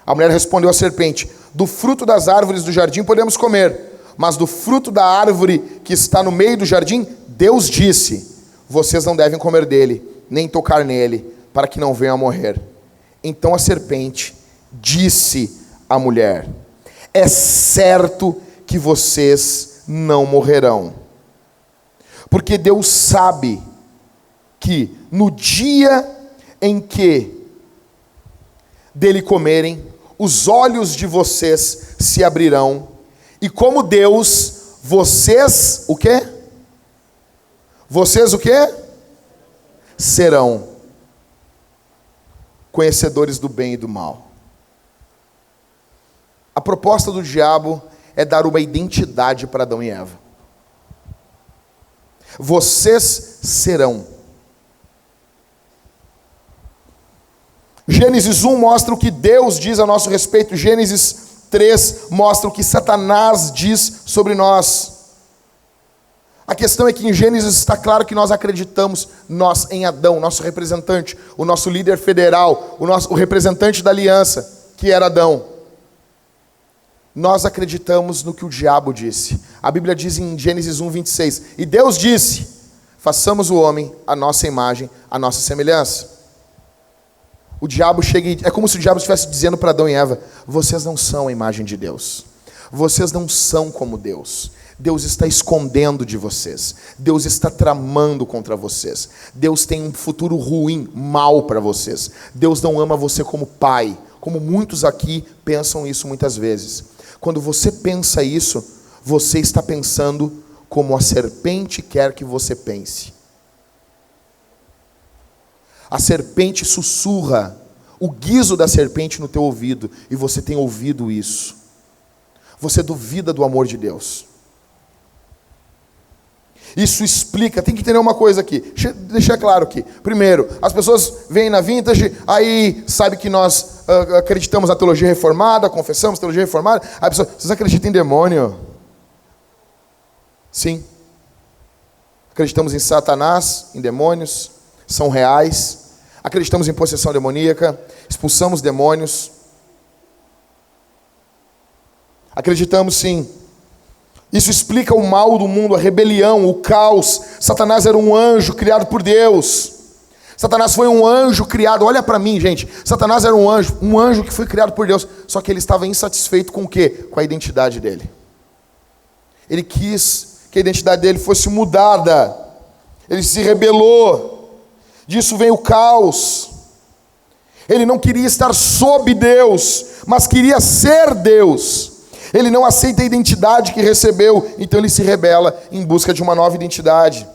A mulher respondeu à serpente, do fruto das árvores do jardim podemos comer, mas do fruto da árvore que está no meio do jardim, Deus disse, vocês não devem comer dele, nem tocar nele, para que não venham a morrer. Então a serpente disse à mulher, é certo que vocês não morrerão, porque Deus sabe que no dia em que dele comerem, os olhos de vocês se abrirão, e como Deus, vocês, o quê? Vocês o quê? Serão conhecedores do bem e do mal. A proposta do diabo é dar uma identidade para Adão e Eva. Vocês serão. Gênesis 1 mostra o que Deus diz a nosso respeito. Gênesis 3 mostra o que Satanás diz sobre nós. A questão é que em Gênesis está claro que nós acreditamos, nós em Adão, nosso representante, o nosso líder federal, o representante da aliança, que era Adão. nós acreditamos no que o diabo disse. A Bíblia diz em Gênesis 1:26, e Deus disse, façamos o homem à nossa imagem, à nossa semelhança. O diabo chega e é como se o diabo estivesse dizendo para Adão e Eva, vocês não são a imagem de Deus. Vocês não são como Deus. Deus está escondendo de vocês. Deus está tramando contra vocês. Deus tem um futuro ruim, mau para vocês. Deus não ama você como pai, como muitos aqui pensam isso muitas vezes. Quando você pensa isso, você está pensando como a serpente quer que você pense. A serpente sussurra o guizo da serpente no teu ouvido, e você tem ouvido isso. Você duvida do amor de Deus. Isso explica, tem que entender uma coisa aqui, deixar claro aqui. Primeiro, as pessoas vêm na Vintage, aí sabe que nós acreditamos na teologia reformada, confessamos teologia reformada, aí a pessoa, vocês acreditam em demônio? Sim. Acreditamos em Satanás, em demônios, são reais. Acreditamos em possessão demoníaca, expulsamos demônios. Acreditamos sim. Isso explica o mal do mundo, a rebelião, o caos. Satanás era um anjo criado por Deus. Satanás foi um anjo criado, olha para mim, gente. Satanás era um anjo que foi criado por Deus. Só que ele estava insatisfeito com o quê? Com a identidade dele. Ele quis que a identidade dele fosse mudada. Ele se rebelou. Disso vem o caos. Ele não queria estar sob Deus, mas queria ser Deus. Ele não aceita a identidade que recebeu, então ele se rebela em busca de uma nova identidade.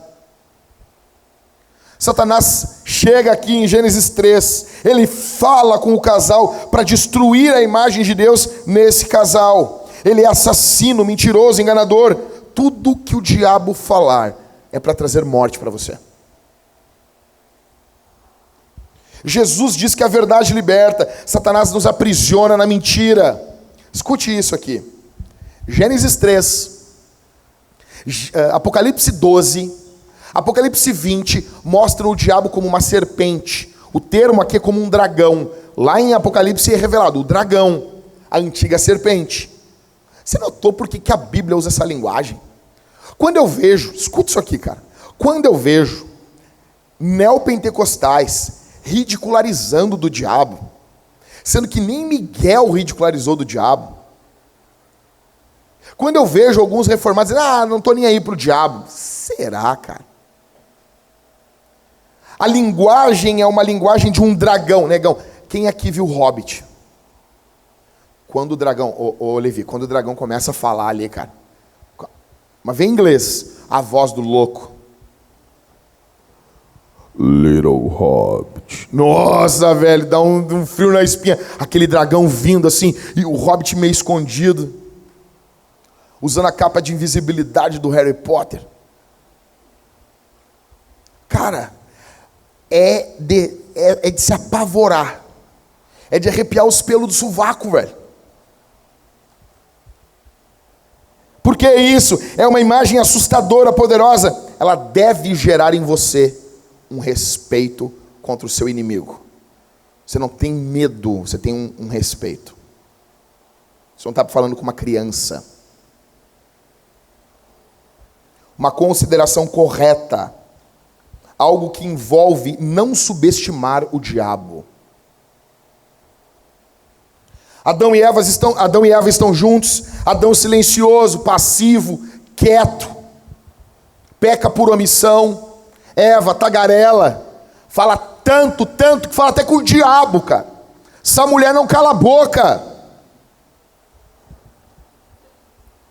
Satanás chega aqui em Gênesis 3, ele fala com o casal para destruir a imagem de Deus nesse casal. Ele é assassino, mentiroso, enganador. Tudo que o diabo falar é para trazer morte para você. Jesus diz que a verdade liberta, Satanás nos aprisiona na mentira. Escute isso aqui. Gênesis 3, Apocalipse 12, Apocalipse 20 mostram o diabo como uma serpente. O termo aqui é como um dragão. Lá em Apocalipse é revelado o dragão, a antiga serpente. Você notou por que a Bíblia usa essa linguagem? Quando eu vejo, escuta isso aqui, cara. Quando eu vejo neopentecostais ridicularizando do diabo, sendo que nem Miguel ridicularizou do diabo. Quando eu vejo alguns reformados dizendo, não estou nem aí para o diabo. Será, cara? A linguagem é uma linguagem de um dragão, negão. Quem aqui viu o Hobbit? Quando o dragão, ô Levi, quando o dragão começa a falar ali, cara, mas vem em inglês, a voz do louco. Little Hobbit. Nossa, velho, dá um frio na espinha. Aquele dragão vindo assim, e o Hobbit meio escondido, usando a capa de invisibilidade do Harry Potter. Cara, é de se apavorar. É de arrepiar os pelos do sovaco, velho. Por que isso? É uma imagem assustadora, poderosa. Ela deve gerar em você um respeito contra o seu inimigo. Você não tem medo, você tem um respeito. Você não está falando com uma criança. Uma consideração correta. Algo que envolve não subestimar o diabo. Adão e Eva estão juntos. Adão silencioso, passivo, quieto. Peca por omissão. Eva, tagarela, fala tanto, que fala até com o diabo, cara. Essa mulher não cala a boca.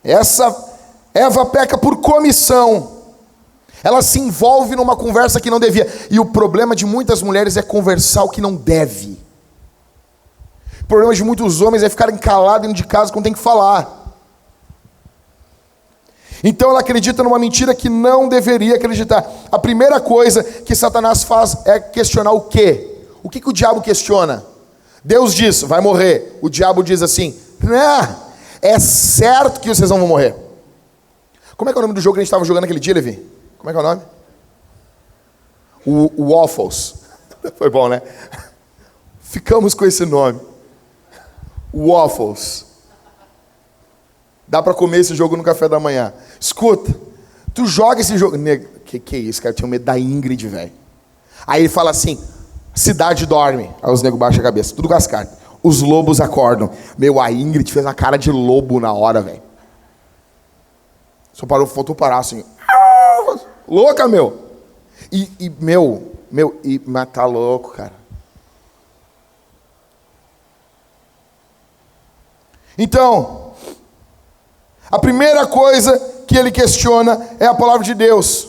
Essa Eva peca por comissão. Ela se envolve numa conversa que não devia. E o problema de muitas mulheres é conversar o que não deve. O problema de muitos homens é ficarem calados dentro de casa quando tem que falar. Então ela acredita numa mentira que não deveria acreditar. A primeira coisa que Satanás faz é questionar o quê? O que o diabo questiona? Deus diz, vai morrer. O diabo diz assim, é certo que vocês não vão morrer. Como é que é o nome do jogo que a gente estava jogando aquele dia, Levi? Como é que é o nome? O Waffles. Foi bom, né? Ficamos com esse nome. Waffles. Dá pra comer esse jogo no café da manhã. Escuta, tu joga esse jogo... Que é isso, cara? Eu tinha medo da Ingrid, velho. Aí ele fala assim, cidade dorme. Aí os negros baixam a cabeça, tudo com as cartas. Os lobos acordam. Meu, a Ingrid fez a cara de lobo na hora, velho. Só faltou parar assim. Louca, meu. Mas tá louco, cara. Então, a primeira coisa que ele questiona é a palavra de Deus.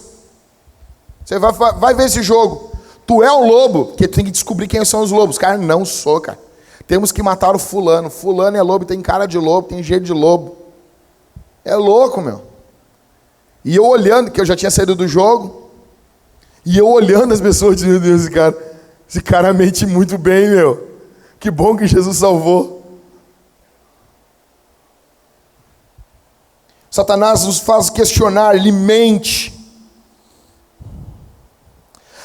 Você vai ver esse jogo. Tu é o lobo, porque tu tem que descobrir quem são os lobos. Cara, não sou, cara. Temos que matar o fulano. Fulano é lobo, tem cara de lobo, tem jeito de lobo. É louco, meu. E eu olhando, que eu já tinha saído do jogo, e eu olhando as pessoas, meu Deus, esse cara mente muito bem, meu. Que bom que Jesus salvou. Satanás nos faz questionar, ele mente.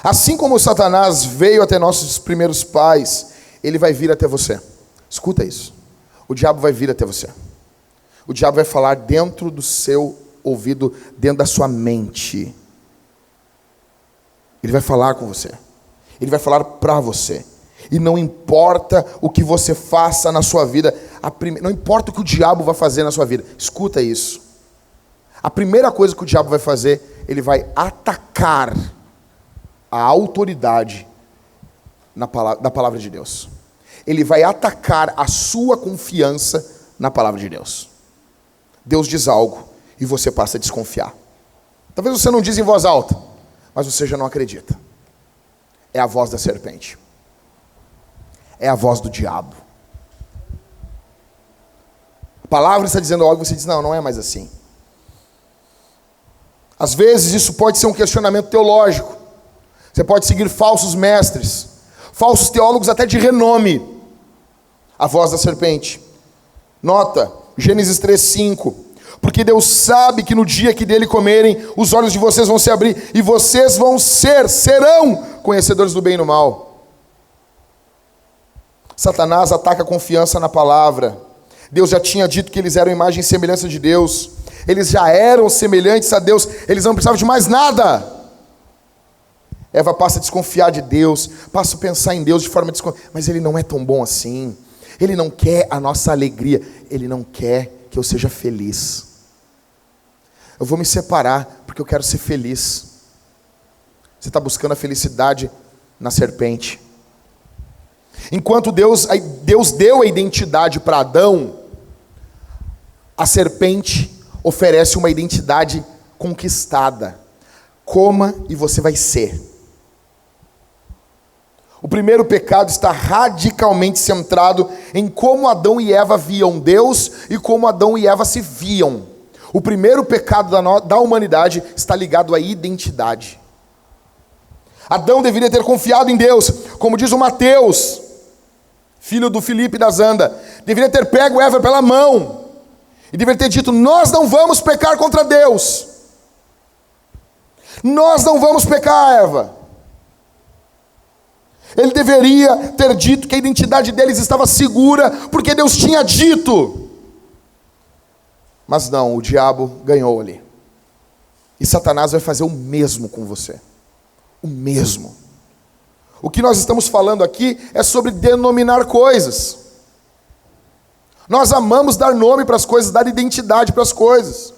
Assim como Satanás veio até nossos primeiros pais, ele vai vir até você. Escuta isso. O diabo vai vir até você. O diabo vai falar dentro do seu ouvido, dentro da sua mente. Ele vai falar com você. Ele vai falar para você. E não importa o que você faça na sua vida, não importa o que o diabo vai fazer na sua vida. Escuta isso. A primeira coisa que o diabo vai fazer, ele vai atacar a autoridade da palavra de Deus. Ele vai atacar a sua confiança na palavra de Deus. Deus diz algo e você passa a desconfiar. Talvez você não diz em voz alta, mas você já não acredita. É a voz da serpente. É a voz do diabo. A palavra está dizendo algo e você diz, não é mais assim. Às vezes isso pode ser um questionamento teológico. Você pode seguir falsos mestres, falsos teólogos até de renome. A voz da serpente. Nota, Gênesis 3:5. Porque Deus sabe que no dia que dele comerem, os olhos de vocês vão se abrir e vocês serão conhecedores do bem e do mal. Satanás ataca a confiança na palavra. Deus já tinha dito que eles eram imagem e semelhança de Deus. Eles já eram semelhantes a Deus. Eles não precisavam de mais nada. Eva passa a desconfiar de Deus, passa a pensar em Deus de forma desconfiada. Mas Ele não é tão bom assim. Ele não quer a nossa alegria. Ele não quer que eu seja feliz. Eu vou me separar porque eu quero ser feliz. Você está buscando a felicidade na serpente. Enquanto Deus deu a identidade para Adão, a serpente oferece uma identidade conquistada. Coma e você vai ser. O primeiro pecado está radicalmente centrado em como Adão e Eva viam Deus e como Adão e Eva se viam. O primeiro pecado da humanidade está ligado à identidade. Adão deveria ter confiado em Deus, como diz o Mateus, filho do Filipe da Zanda. Deveria ter pego Eva pela mão e deveria ter dito, nós não vamos pecar contra Deus. Nós não vamos pecar, Eva. Ele deveria ter dito que a identidade deles estava segura, porque Deus tinha dito. Mas não, o diabo ganhou ali. E Satanás vai fazer o mesmo com você. O mesmo. O que nós estamos falando aqui é sobre denominar coisas. Nós amamos dar nome para as coisas, dar identidade para as coisas.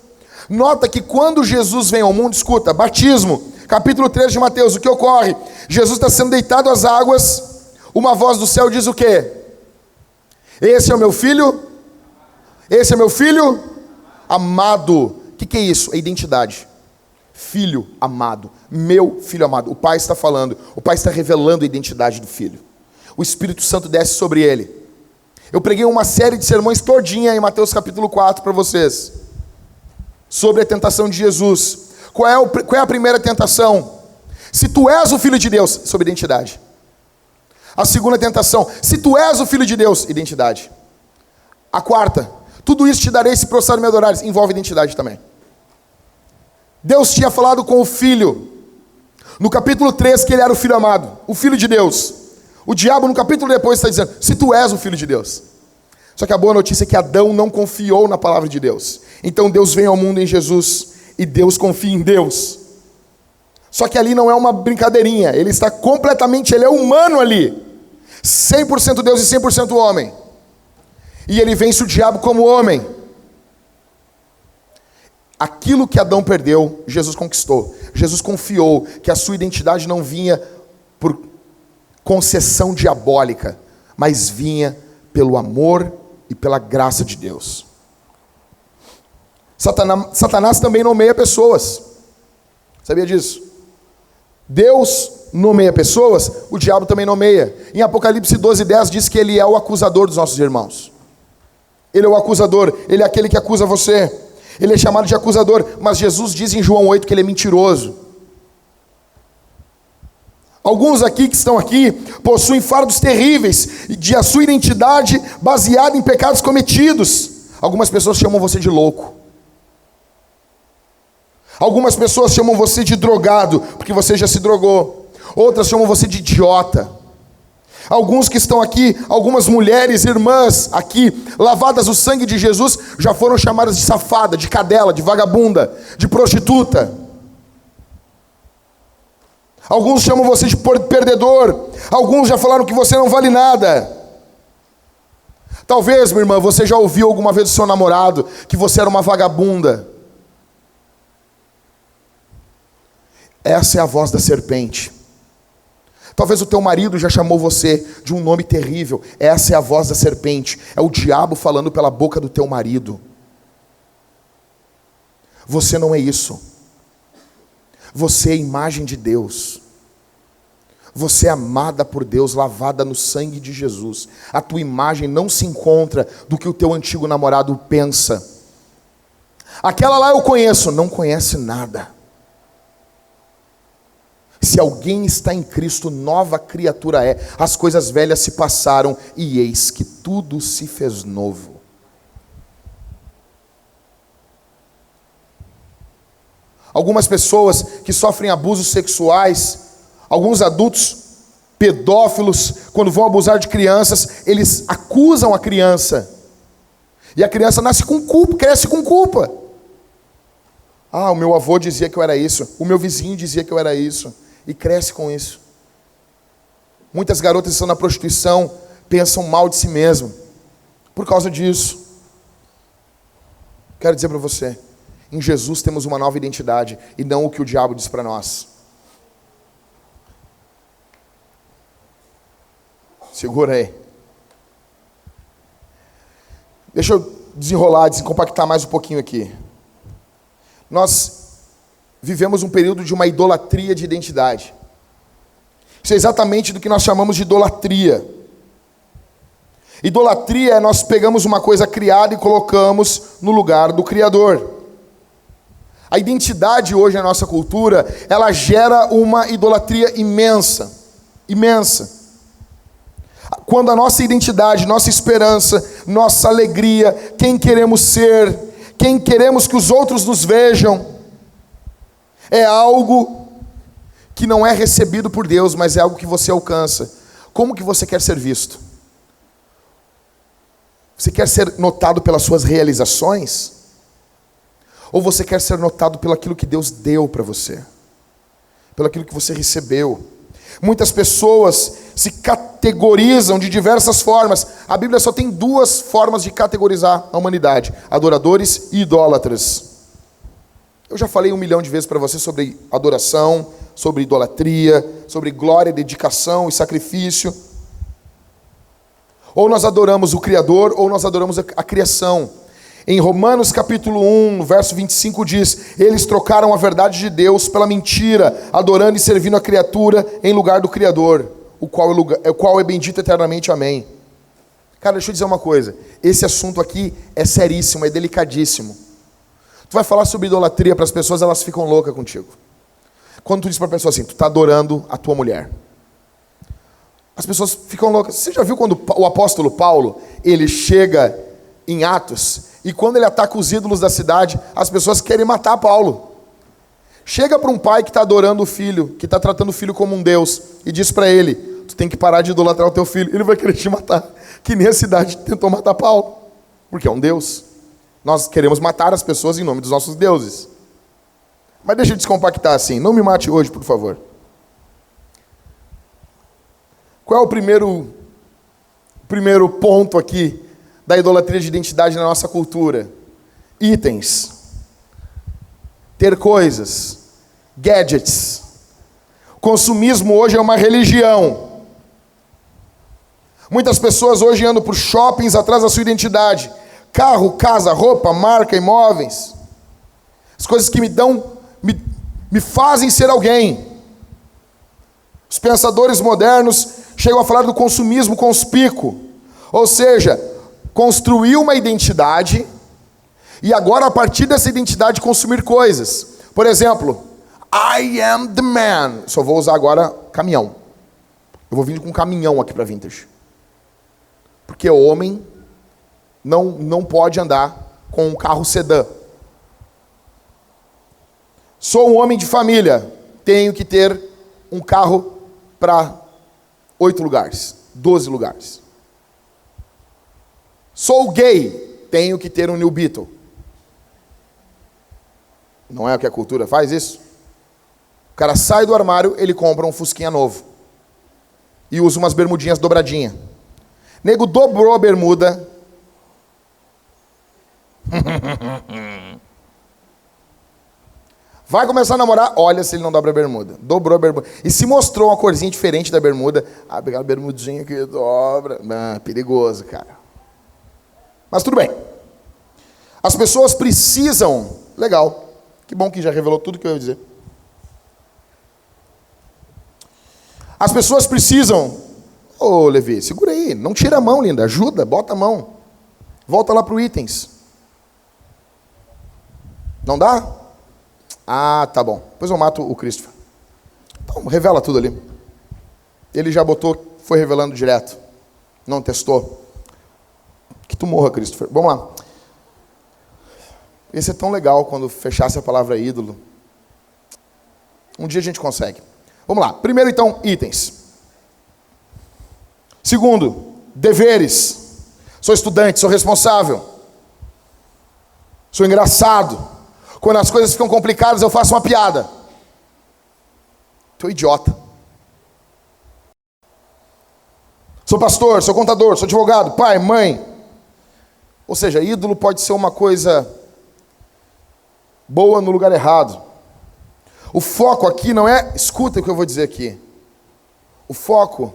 Nota que quando Jesus vem ao mundo, escuta, batismo, capítulo 3 de Mateus, o que ocorre? Jesus está sendo deitado às águas, uma voz do céu diz o quê? Esse é o meu filho amado. O que é isso? É identidade. Filho amado, meu filho amado. O Pai está falando, o Pai está revelando a identidade do Filho. O Espírito Santo desce sobre ele. Eu preguei uma série de sermões todinha em Mateus capítulo 4 para vocês, sobre a tentação de Jesus. Qual é a primeira tentação? Se tu és o Filho de Deus, sobre identidade. A segunda tentação, se tu és o Filho de Deus, identidade. A quarta, tudo isso te darei se prostrar me adorares, envolve identidade também. Deus tinha falado com o Filho, no capítulo 3, que ele era o Filho amado, o Filho de Deus. O diabo no capítulo depois está dizendo, se tu és o Filho de Deus. Só que a boa notícia é que Adão não confiou na palavra de Deus. Então Deus vem ao mundo em Jesus e Deus confia em Deus. Só que ali não é uma brincadeirinha, ele está completamente, ele é humano ali. 100% Deus e 100% homem. E ele vence o diabo como homem. Aquilo que Adão perdeu, Jesus conquistou. Jesus confiou que a sua identidade não vinha por concessão diabólica, mas vinha pelo amor e pela graça de Deus. Satanás também nomeia pessoas. Sabia disso? Deus nomeia pessoas, o diabo também nomeia. Em Apocalipse 12:10 diz que ele é o acusador dos nossos irmãos. Ele é o acusador, ele é aquele que acusa você. Ele é chamado de acusador, mas Jesus diz em João 8 que ele é mentiroso. Alguns aqui que estão aqui possuem fardos terríveis de a sua identidade baseada em pecados cometidos. Algumas pessoas chamam você de louco. Algumas pessoas chamam você de drogado, porque você já se drogou. Outras chamam você de idiota. Alguns que estão aqui, algumas mulheres, irmãs aqui, lavadas no sangue de Jesus, já foram chamadas de safada, de cadela, de vagabunda, de prostituta. Alguns chamam você de perdedor. Alguns já falaram que você não vale nada. Talvez, minha irmã, você já ouviu alguma vez do seu namorado que você era uma vagabunda. Essa é a voz da serpente. Talvez o teu marido já chamou você de um nome terrível. Essa é a voz da serpente. É o diabo falando pela boca do teu marido. Você não é isso. Você é a imagem de Deus. Você é amada por Deus, lavada no sangue de Jesus. A tua imagem não se encontra do que o teu antigo namorado pensa. Aquela lá eu conheço. Não conhece nada. Se alguém está em Cristo, nova criatura é. As coisas velhas se passaram e eis que tudo se fez novo. Algumas pessoas que sofrem abusos sexuais, alguns adultos pedófilos, quando vão abusar de crianças, eles acusam a criança. E a criança nasce com culpa, cresce com culpa. Ah, o meu avô dizia que eu era isso, o meu vizinho dizia que eu era isso. E cresce com isso. Muitas garotas que estão na prostituição pensam mal de si mesmo por causa disso. Quero dizer para você, em Jesus temos uma nova identidade e não o que o diabo diz para nós. Segura aí. Deixa eu desenrolar, desencompactar mais um pouquinho aqui. Nós vivemos um período de uma idolatria de identidade. Isso é exatamente do que nós chamamos de idolatria. Idolatria é nós pegamos uma coisa criada e colocamos no lugar do Criador. A identidade hoje na nossa cultura, ela gera uma idolatria imensa. Imensa. Quando a nossa identidade, nossa esperança, nossa alegria, quem queremos ser, quem queremos que os outros nos vejam, é algo que não é recebido por Deus, mas é algo que você alcança. Como que você quer ser visto? Você quer ser notado pelas suas realizações? Ou você quer ser notado pelo aquilo que Deus deu para você? Pelo aquilo que você recebeu? Muitas pessoas se categorizam de diversas formas. A Bíblia só tem duas formas de categorizar a humanidade: adoradores e idólatras. Eu já falei 1 milhão de vezes para você sobre adoração, sobre idolatria, sobre glória, dedicação e sacrifício. Ou nós adoramos o Criador, ou nós adoramos a criação. Em Romanos capítulo 1, verso 25 diz: eles trocaram a verdade de Deus pela mentira, adorando e servindo a criatura em lugar do Criador, o qual é bendito eternamente, amém. Cara, deixa eu dizer uma coisa, esse assunto aqui é seríssimo, é delicadíssimo. Tu vai falar sobre idolatria para as pessoas, elas ficam loucas contigo. Quando tu diz para a pessoa assim, tu está adorando a tua mulher, as pessoas ficam loucas. Você já viu quando o apóstolo Paulo, ele chega em Atos, e quando ele ataca os ídolos da cidade, as pessoas querem matar Paulo. Chega para um pai que está adorando o filho, que está tratando o filho como um Deus, e diz para ele: tu tu tem que parar de idolatrar o teu filho. Ele vai querer te matar. Que nem a cidade tentou matar Paulo. Porque é um Deus. Nós queremos matar as pessoas em nome dos nossos deuses. Mas deixa eu descompactar assim. Não me mate hoje, por favor. Qual é o primeiro ponto aqui da idolatria de identidade na nossa cultura? Itens. Ter coisas. Gadgets. Consumismo hoje é uma religião. Muitas pessoas hoje andam por shoppings atrás da sua identidade. Carro, casa, roupa, marca, imóveis. As coisas que me fazem ser alguém. Os pensadores modernos chegam a falar do consumismo conspícuo. Ou seja, construir uma identidade e agora a partir dessa identidade consumir coisas. Por exemplo, I am the man. Só vou usar agora caminhão. Eu vou vir com um caminhão aqui para Vintage. Porque o homem não pode andar com um carro sedã. Sou um homem de família. Tenho que ter um carro para 8 lugares, 12 lugares. Sou gay. Tenho que ter um New Beetle. Não é o que a cultura faz isso? O cara sai do armário, ele compra um Fusquinha novo. E usa umas bermudinhas dobradinhas. Nego dobrou a bermuda. Vai começar a namorar, olha se ele não dobra a bermuda. Dobrou a bermuda. E se mostrou uma corzinha diferente da bermuda, aquela bermudinha que dobra. Perigoso, cara. Mas tudo bem. As pessoas precisam... Legal. Que bom que já revelou tudo que eu ia dizer. As pessoas precisam... Ô, Levi, segura aí. Não tira a mão, linda. Ajuda, bota a mão. Volta lá para o itens. Não dá? Ah, tá bom. Depois eu mato o Christopher. Então, revela tudo ali. Ele já botou, foi revelando direto. Não testou. Que tu morra, Christopher. Vamos lá. Ia ser tão legal quando fechasse a palavra ídolo. Um dia a gente consegue. Vamos lá. Primeiro, então, itens. Segundo, deveres. Sou estudante, sou responsável. Sou engraçado. Quando as coisas ficam complicadas, eu faço uma piada. Tô idiota. Sou pastor, sou contador, sou advogado, pai, mãe. Ou seja, ídolo pode ser uma coisa boa no lugar errado. O foco aqui não é... Escuta o que eu vou dizer aqui. O foco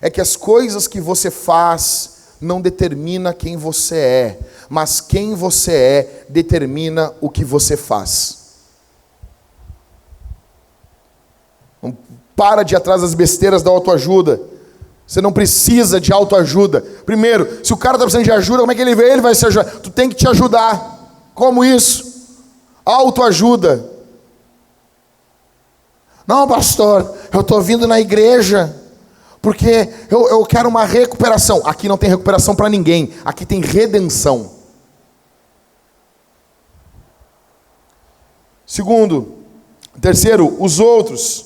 é que as coisas que você faz não determina quem você é, mas quem você é determina o que você faz. Não para de ir atrás das besteiras da autoajuda. Você não precisa de autoajuda. Primeiro, se o cara está precisando de ajuda, como é que ele vê? Ele vai se ajudar. Tu tem que te ajudar. Como isso? Autoajuda. Não, pastor, eu estou vindo na igreja porque eu quero uma recuperação. Aqui não tem recuperação para ninguém. Aqui tem redenção. Terceiro, os outros.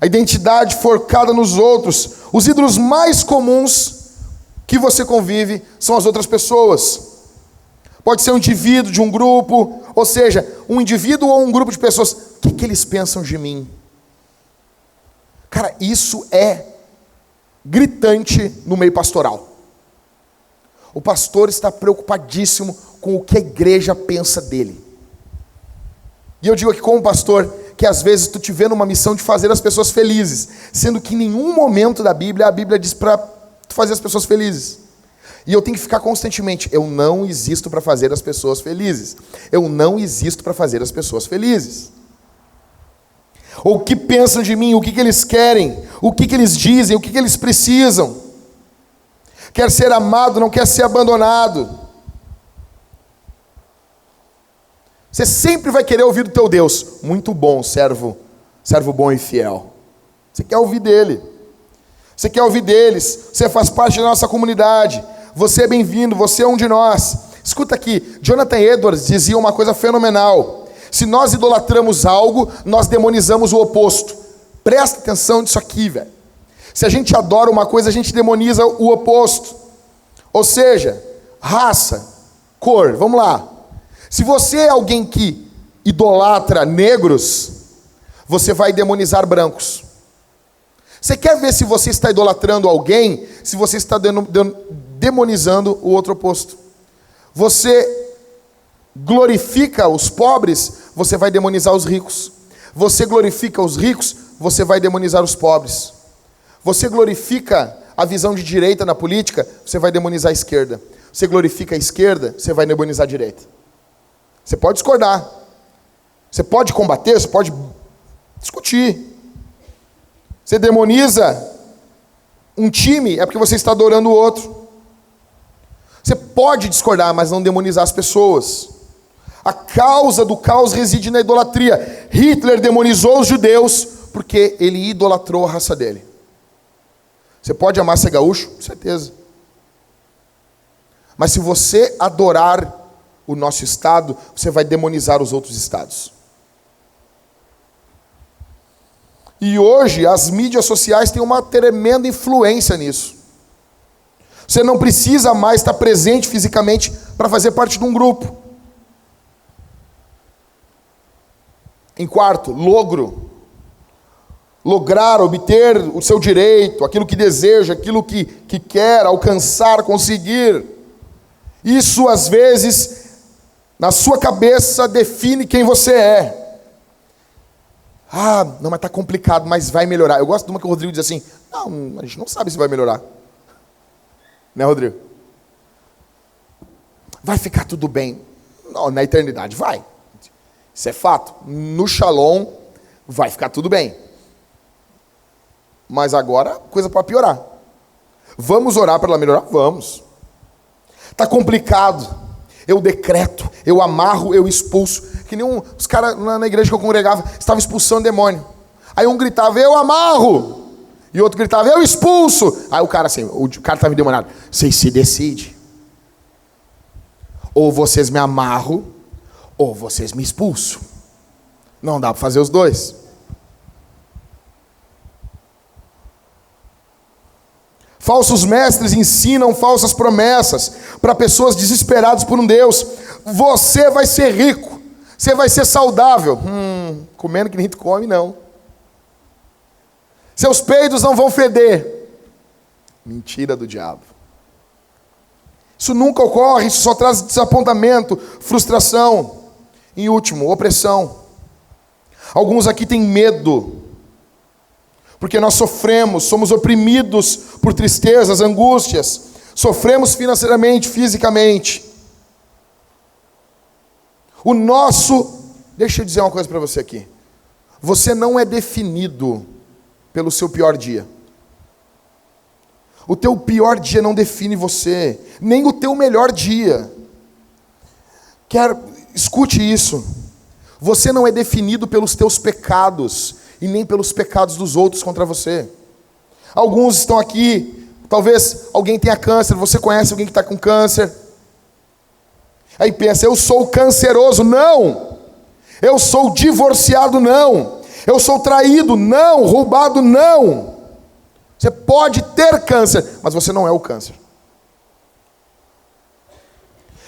A identidade focada nos outros. Os ídolos mais comuns que você convive são as outras pessoas. Pode ser um indivíduo de um grupo, ou seja, um indivíduo ou um grupo de pessoas. O que eles pensam de mim? Cara, isso é gritante no meio pastoral. O pastor está preocupadíssimo com o que a igreja pensa dele. E eu digo aqui como pastor, que às vezes tu te vê numa missão de fazer as pessoas felizes, sendo que em nenhum momento da Bíblia, a Bíblia diz para tu fazer as pessoas felizes. E eu tenho que ficar constantemente, eu não existo para fazer as pessoas felizes. Eu não existo para fazer as pessoas felizes. Ou o que pensam de mim, o que eles querem, o que eles dizem, o que eles precisam. Quer ser amado, não quer ser abandonado. Você sempre vai querer ouvir do teu Deus. Muito bom, servo bom e fiel. Você quer ouvir dele. Você quer ouvir deles. Você faz parte da nossa comunidade. Você é bem-vindo, você é um de nós. Escuta aqui, Jonathan Edwards dizia uma coisa fenomenal. Se nós idolatramos algo, nós demonizamos o oposto. Presta atenção nisso aqui, velho. Se a gente adora uma coisa, a gente demoniza o oposto. Ou seja, raça, cor, vamos lá. Se você é alguém que idolatra negros, você vai demonizar brancos. Você quer ver se você está idolatrando alguém, se você está demonizando o outro oposto? Você glorifica os pobres, você vai demonizar os ricos. Você glorifica os ricos, você vai demonizar os pobres. Você glorifica a visão de direita na política, você vai demonizar a esquerda. Você glorifica a esquerda, você vai demonizar a direita. Você pode discordar. Você pode combater, você pode discutir. Você demoniza um time, é porque você está adorando o outro. Você pode discordar, mas não demonizar as pessoas. A causa do caos reside na idolatria. Hitler demonizou os judeus porque ele idolatrou a raça dele. Você pode amar ser gaúcho? Com certeza. Mas se você adorar o nosso estado, você vai demonizar os outros estados. E hoje as mídias sociais têm uma tremenda influência nisso. Você não precisa mais estar presente fisicamente para fazer parte de um grupo. Em quarto, logro. Lograr, obter o seu direito, aquilo que deseja, aquilo que quer, alcançar, conseguir. Isso, às vezes, na sua cabeça, define quem você é. Ah, não, mas está complicado, mas vai melhorar. Eu gosto de uma que o Rodrigo diz assim, não, a gente não sabe se vai melhorar. Né, Rodrigo? Vai ficar tudo bem. Não, na eternidade vai. Isso é fato. No Shalom, vai ficar tudo bem. Mas agora, coisa para piorar. Vamos orar para ela melhorar? Vamos. Está complicado. Eu decreto, eu amarro, eu expulso. Que nem os caras na igreja que eu congregava estavam expulsando demônio. Aí um gritava, eu amarro. E outro gritava, eu expulso. Aí o cara assim, o cara estava endemoniado. Vocês se decidem. Ou vocês me amarram, ou vocês me expulsam. Não dá para fazer os dois. Falsos mestres ensinam falsas promessas para pessoas desesperadas por um Deus. Você vai ser rico, você vai ser saudável. Comendo que nem tu come, não. Seus peidos não vão feder. Mentira do diabo. Isso nunca ocorre, isso só traz desapontamento, frustração. Em último, opressão. Alguns aqui têm medo. Porque nós sofremos, somos oprimidos por tristezas, angústias. Sofremos financeiramente, fisicamente. Deixa eu dizer uma coisa para você aqui. Você não é definido pelo seu pior dia. O teu pior dia não define você, nem o teu melhor dia. Escute isso. Você não é definido pelos teus pecados e nem pelos pecados dos outros contra você. Alguns estão aqui, talvez alguém tenha câncer, você conhece alguém que está com câncer. Aí pensa, eu sou canceroso. Não! Eu sou divorciado. Não! Eu sou traído. Não! Roubado. Não! Você pode ter câncer, mas você não é o câncer.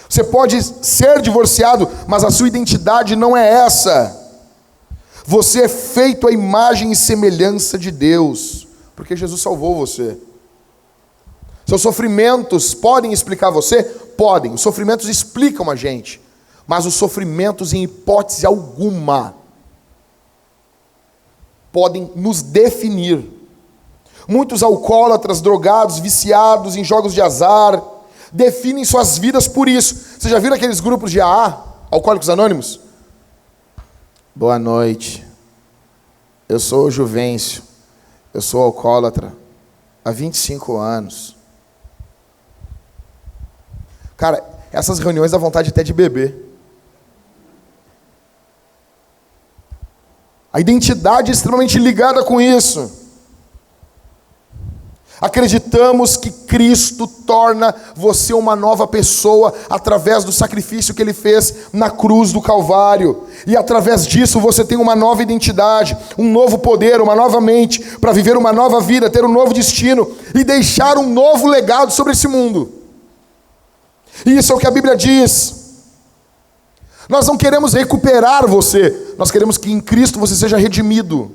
Você pode ser divorciado, mas a sua identidade não é essa. Você é feito à imagem e semelhança de Deus, porque Jesus salvou você. Seus sofrimentos podem explicar você? Podem. Os sofrimentos explicam a gente, mas os sofrimentos, em hipótese alguma, podem nos definir. Muitos alcoólatras, drogados, viciados em jogos de azar, definem suas vidas por isso. Você já viram aqueles grupos de AA, Alcoólicos Anônimos? Boa noite, eu sou o Juvencio, eu sou alcoólatra há 25 anos. Cara, essas reuniões dá vontade até de beber. A identidade é extremamente ligada com isso. Acreditamos que Cristo torna você uma nova pessoa através do sacrifício que Ele fez na cruz do Calvário. E através disso você tem uma nova identidade, um novo poder, uma nova mente, para viver uma nova vida, ter um novo destino e deixar um novo legado sobre esse mundo. E isso é o que a Bíblia diz. Nós não queremos recuperar você, nós queremos que em Cristo você seja redimido.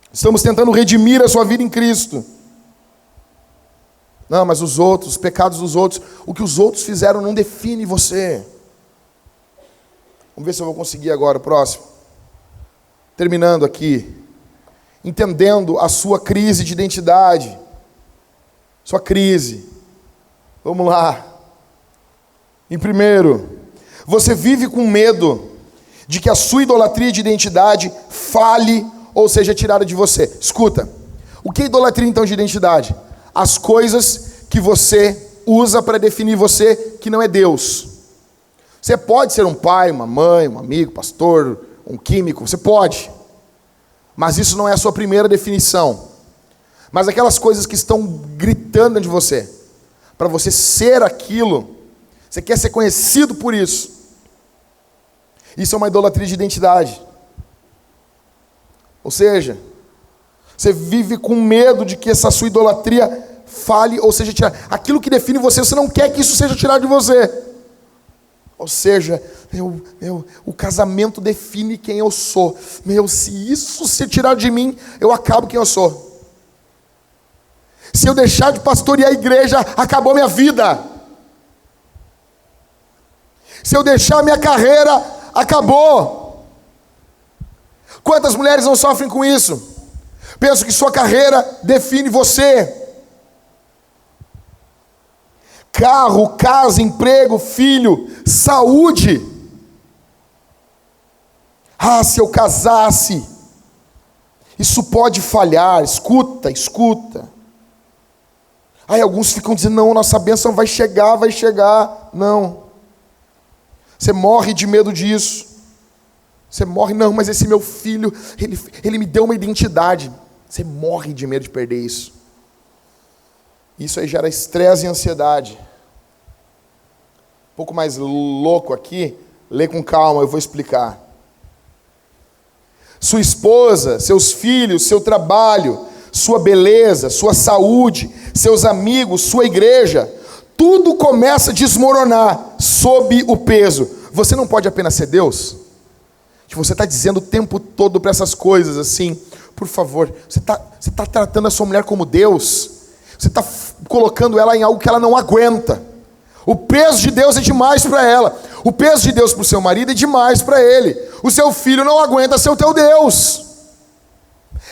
Estamos tentando redimir a sua vida em Cristo. Não, mas os outros, os pecados dos outros, o que os outros fizeram não define você. Vamos ver se eu vou conseguir agora, o próximo. Terminando aqui. Entendendo a sua crise de identidade. Sua crise. Vamos lá. Em primeiro, você vive com medo de que a sua idolatria de identidade fale ou seja tirada de você. Escuta, o que é idolatria então de identidade? As coisas que você usa para definir você que não é Deus. Você pode ser um pai, uma mãe, um amigo, pastor, um químico, você pode. Mas isso não é a sua primeira definição. Mas aquelas coisas que estão gritando dentro de você, para você ser aquilo, você quer ser conhecido por isso. Isso é uma idolatria de identidade. Ou seja, você vive com medo de que essa sua idolatria fale ou seja tirada. Aquilo que define você, você não quer que isso seja tirado de você. Ou seja, o casamento define quem eu sou. Se isso ser tirado de mim, eu acabo quem eu sou. Se eu deixar de pastorear a igreja, acabou minha vida. Se eu deixar minha carreira, acabou. Quantas mulheres não sofrem com isso? Pensam que sua carreira define você. Carro, casa, emprego, filho, saúde. Ah, se eu casasse, isso pode falhar. Escuta. Aí alguns ficam dizendo, não, nossa bênção vai chegar. Não. Você morre de medo disso. Você morre, não, mas esse meu filho, ele me deu uma identidade. Você morre de medo de perder isso. Isso aí gera estresse e ansiedade. Um pouco mais louco aqui, lê com calma, eu vou explicar. Sua esposa, seus filhos, seu trabalho, sua beleza, sua saúde, seus amigos, sua igreja, tudo começa a desmoronar sob o peso. Você não pode apenas ser Deus? Que você está dizendo o tempo todo para essas coisas assim, por favor, você tá tratando a sua mulher como Deus, você está colocando ela em algo que ela não aguenta. O peso de Deus é demais para ela, o peso de Deus para o seu marido é demais para ele, o seu filho não aguenta ser o teu Deus.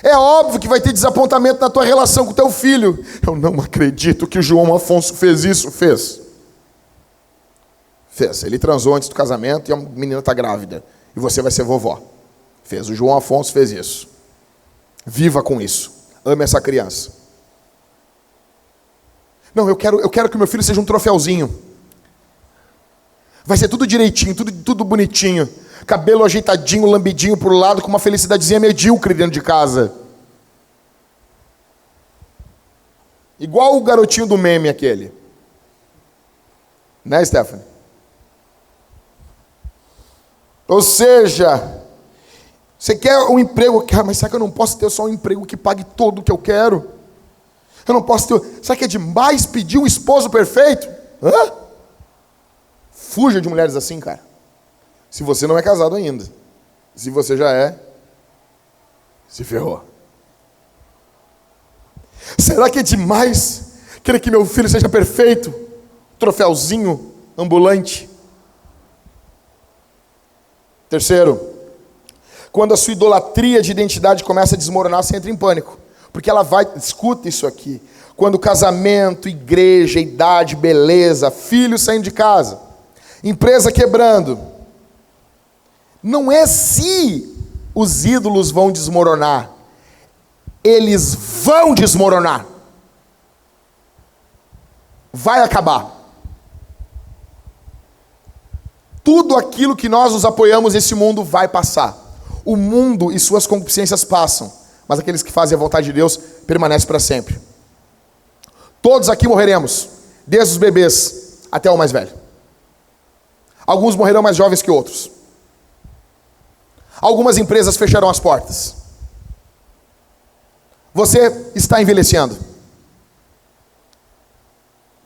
É óbvio que vai ter desapontamento na tua relação com o teu filho. Eu não acredito que o João Afonso fez isso. Fez. Ele transou antes do casamento e a menina está grávida. E você vai ser vovó. Fez. O João Afonso fez isso. Viva com isso. Ame essa criança. Não, eu quero que meu filho seja um troféuzinho. Vai ser tudo direitinho, tudo bonitinho. Cabelo ajeitadinho, lambidinho pro lado, com uma felicidadezinha medíocre dentro de casa. Igual o garotinho do meme aquele. Né, Stephanie? Ou seja, você quer um emprego, mas será que eu não posso ter só um emprego que pague tudo o que eu quero? Eu não posso ter... Será que é demais pedir um esposo perfeito? Hã? Fuja de mulheres assim, cara. Se você não é casado ainda. Se você já é, se ferrou. Será que é demais querer que meu filho seja perfeito? Troféuzinho ambulante. Terceiro, quando a sua idolatria de identidade começa a desmoronar, você entra em pânico. Porque ela vai, escuta isso aqui, quando casamento, igreja, idade, beleza, filhos saindo de casa, empresa quebrando, não é se os ídolos vão desmoronar, eles vão desmoronar. Vai acabar. Tudo aquilo que nós nos apoiamos nesse mundo vai passar. O mundo e suas concupiscências passam, mas aqueles que fazem a vontade de Deus permanecem para sempre. Todos aqui morreremos, desde os bebês até o mais velho. Alguns morrerão mais jovens que outros. Algumas empresas fecharão as portas. Você está envelhecendo.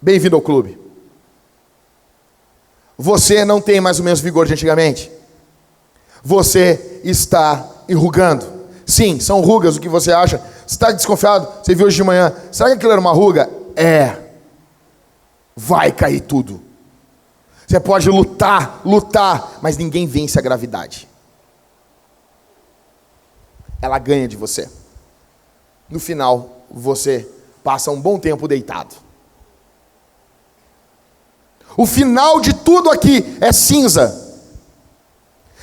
Bem-vindo ao clube. Você não tem mais o mesmo vigor de antigamente. Você está enrugando. Sim, são rugas, o que você acha? Você está desconfiado? Você viu hoje de manhã? Será que aquilo era uma ruga? É. Vai cair tudo. Você pode lutar, mas ninguém vence a gravidade. Ela ganha de você. No final, você passa um bom tempo deitado. O final de tudo aqui é cinza.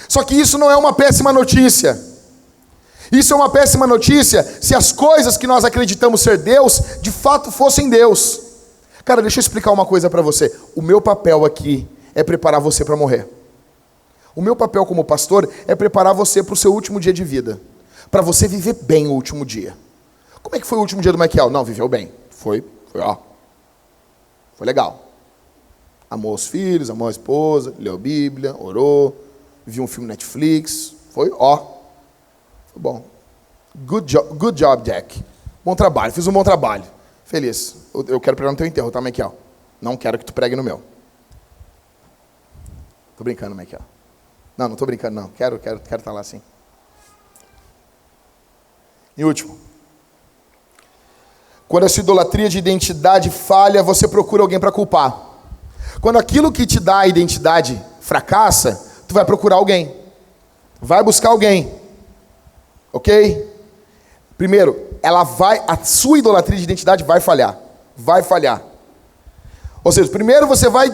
Só que isso não é uma péssima notícia. Isso é uma péssima notícia se as coisas que nós acreditamos ser Deus, de fato fossem Deus. Cara, deixa eu explicar uma coisa para você. O meu papel aqui é preparar você para morrer. O meu papel como pastor é preparar você para o seu último dia de vida. Para você viver bem o último dia. Como é que foi o último dia do Michael? Não, viveu bem. Foi legal. Amou os filhos, amou a esposa, leu a Bíblia, orou, viu um filme Netflix. Foi bom. Good job, Jack. Bom trabalho, fiz um bom trabalho. Feliz. Eu quero pregar no teu enterro, tá, Michael? Não quero que tu pregue no meu. Tô brincando, Michael. Não tô brincando, não. Quero estar lá sim. E último. Quando essa idolatria de identidade falha, você procura alguém para culpar. Quando aquilo que te dá a identidade fracassa, tu vai procurar alguém. Vai buscar alguém. Ok? Primeiro, a sua idolatria de identidade vai falhar. Vai falhar. Ou seja, primeiro você vai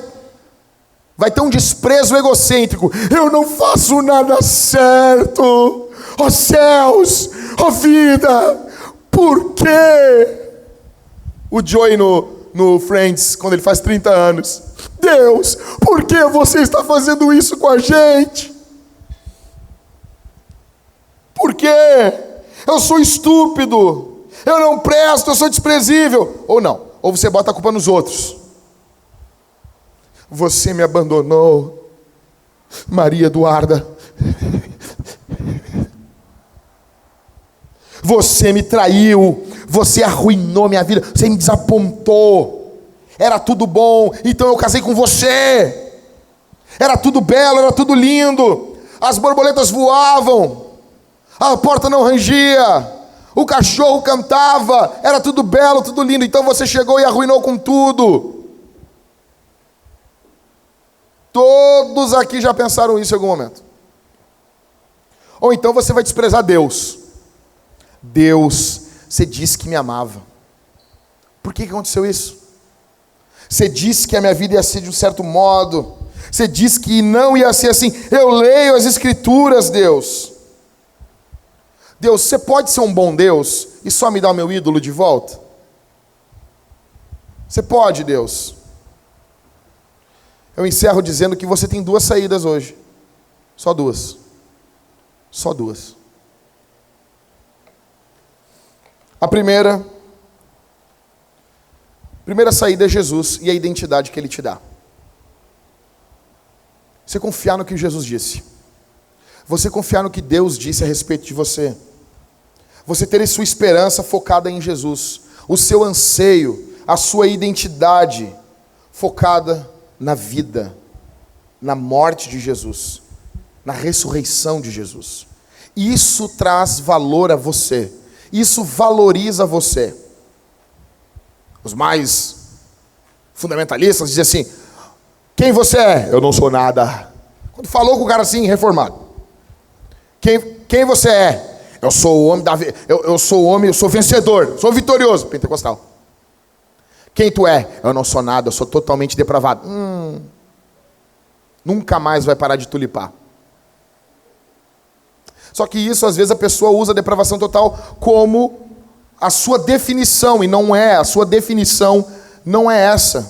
ter um desprezo egocêntrico. Eu não faço nada certo. Ó céus, ó vida, por quê? O Joey no Friends, quando ele faz 30 anos. Deus, por que você está fazendo isso com a gente? Por quê? Eu sou estúpido, eu não presto, eu sou desprezível. Ou não, ou você bota a culpa nos outros. Você me abandonou, Maria Eduarda. Você me traiu, você arruinou minha vida, você me desapontou. Era tudo bom, então eu casei com você. Era tudo belo, era tudo lindo. As borboletas voavam, a porta não rangia, o cachorro cantava, era tudo belo, tudo lindo. Então você chegou e arruinou com tudo. Todos aqui já pensaram isso em algum momento. Ou então você vai desprezar Deus. Deus, você disse que me amava. Por que aconteceu isso? Você disse que a minha vida ia ser de um certo modo. Você disse que não ia ser assim. Eu leio as Escrituras, Deus. Deus, você pode ser um bom Deus e só me dar o meu ídolo de volta? Você pode, Deus. Eu encerro dizendo que você tem duas saídas hoje. Só duas. Só duas. A primeira saída é Jesus e a identidade que Ele te dá. Você confiar no que Jesus disse. Você confiar no que Deus disse a respeito de você. Você ter a sua esperança focada em Jesus. O seu anseio, a sua identidade focada na vida, na morte de Jesus, na ressurreição de Jesus. Isso traz valor a você. Isso valoriza você. Os mais fundamentalistas dizem assim: quem você é? Eu não sou nada. Quando falou com o cara assim, reformado. Quem você é? Eu sou o homem eu sou o homem, eu sou vencedor, sou vitorioso, pentecostal. Quem tu é? Eu não sou nada, eu sou totalmente depravado. Nunca mais vai parar de tulipar. Só que isso, às vezes, a pessoa usa a depravação total como a sua definição, e não é, a sua definição não é essa.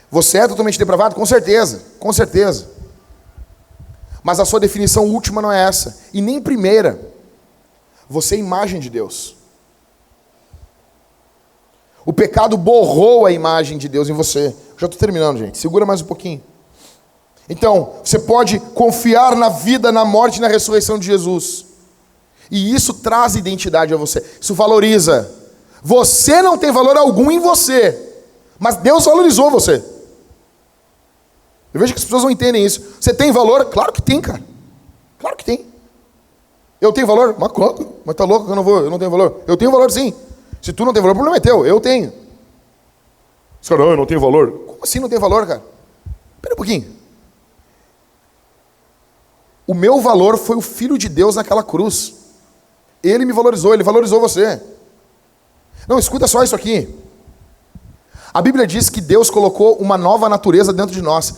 Você é totalmente depravado? Com certeza, com certeza. Mas a sua definição última não é essa, e nem primeira. Você é imagem de Deus. O pecado borrou a imagem de Deus em você. Já estou terminando, gente. Segura mais um pouquinho. Então, você pode confiar na vida, na morte e na ressurreição de Jesus. E isso traz identidade a você. Isso valoriza. Você não tem valor algum em você, mas Deus valorizou você. Eu vejo que as pessoas não entendem isso. Você tem valor? Claro que tem, cara. Claro que tem. Eu tenho valor? Mas claro. Mas tá louco que eu não tenho valor? Eu tenho valor sim. Se tu não tem valor, o problema é teu. Eu tenho. Os caras, eu não tenho valor. Como assim não tem valor, cara? Espera um pouquinho. O meu valor foi o Filho de Deus naquela cruz. Ele me valorizou, ele valorizou você. Não, escuta só isso aqui. A Bíblia diz que Deus colocou uma nova natureza dentro de nós.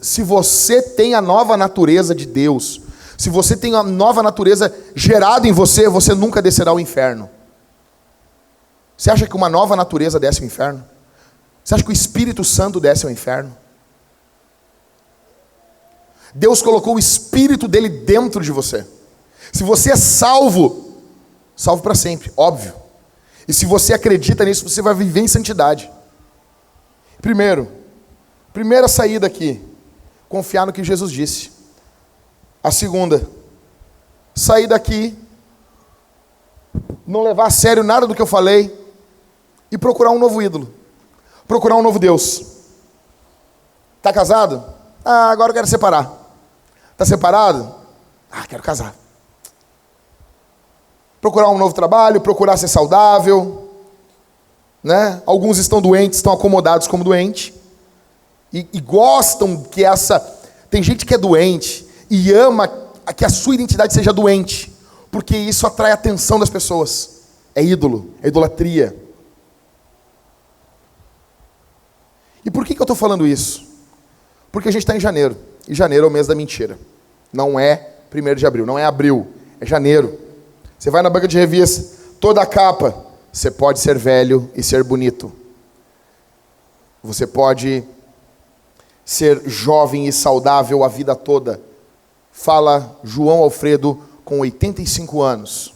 Se você tem a nova natureza de Deus, se você tem a nova natureza gerada em você, você nunca descerá ao inferno. Você acha que uma nova natureza desce ao inferno? Você acha que o Espírito Santo desce ao inferno? Deus colocou o Espírito dele dentro de você. Se você é salvo para sempre, óbvio. E se você acredita nisso, você vai viver em santidade. Primeira saída aqui, confiar no que Jesus disse. A segunda, sair daqui, não levar a sério nada do que eu falei e procurar um novo ídolo, procurar um novo Deus. Tá casado? Ah, agora eu quero separar. Tá separado? Ah, quero casar. Procurar um novo trabalho, procurar ser saudável, né? Alguns estão doentes, estão acomodados como doente e gostam que tem gente que é doente e ama que a sua identidade seja doente, porque isso atrai a atenção das pessoas. É ídolo, é idolatria. E por que eu estou falando isso? Porque a gente está em janeiro, e janeiro é o mês da mentira. Não é 1º de abril, não é abril, é janeiro. Você vai na banca de revista, toda a capa, você pode ser velho e ser bonito. Você pode ser jovem e saudável a vida toda. Fala João Alfredo com 85 anos.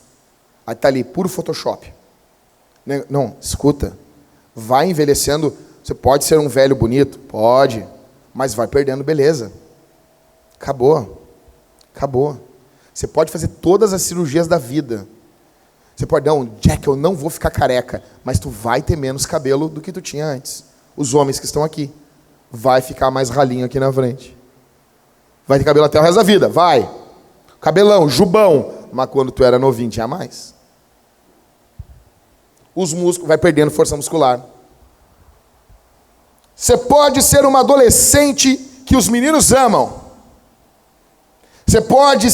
Aí está ali, puro Photoshop. Não, escuta. Vai envelhecendo. Você pode ser um velho bonito? Pode. Mas vai perdendo beleza. Acabou. Você pode fazer todas as cirurgias da vida. Você pode, não, Jack, eu não vou ficar careca. Mas tu vai ter menos cabelo do que tu tinha antes. Os homens que estão aqui. Vai ficar mais ralinho aqui na frente. Vai ter cabelo até o resto da vida, vai. Cabelão, jubão. Mas quando tu era novinho, tinha mais. Os músculos, vai perdendo força muscular. Você pode ser uma adolescente que os meninos amam. Você pode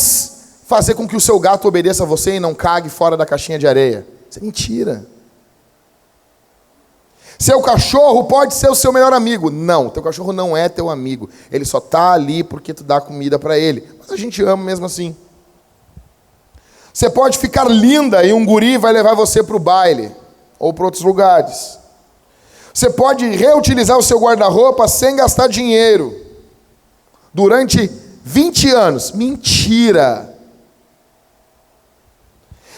fazer com que o seu gato obedeça a você e não cague fora da caixinha de areia. Isso é mentira. Seu cachorro pode ser o seu melhor amigo. Não, teu cachorro não é teu amigo. Ele só está ali porque tu dá comida para ele. Mas a gente ama mesmo assim. Você pode ficar linda e um guri vai levar você para o baile. Ou para outros lugares. Você pode reutilizar o seu guarda-roupa sem gastar dinheiro. Durante 20 anos. Mentira.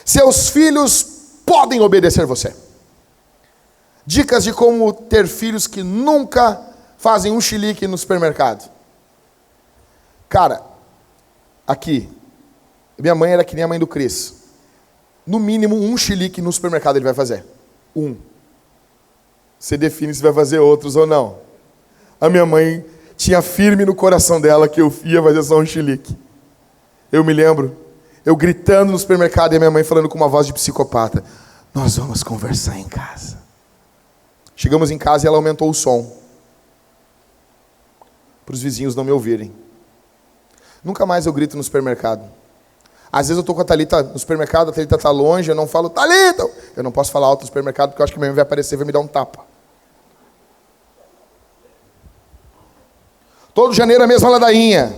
Seus filhos podem obedecer você. Dicas de como ter filhos que nunca fazem um chilique no supermercado. Cara, aqui, minha mãe era que nem a mãe do Cris. No mínimo, um chilique no supermercado ele vai fazer. Um. Você define se vai fazer outros ou não. A minha mãe tinha firme no coração dela que eu ia fazer só um chilique. Eu me lembro, eu gritando no supermercado e a minha mãe falando com uma voz de psicopata. Nós vamos conversar em casa. Chegamos em casa e ela aumentou o som. Para os vizinhos não me ouvirem. Nunca mais eu grito no supermercado. Às vezes eu estou com a Thalita no supermercado, a Thalita está longe, eu não falo, Thalita! Eu não posso falar alto no supermercado porque eu acho que a minha mãe vai aparecer e vai me dar um tapa. Todo janeiro a mesma ladainha.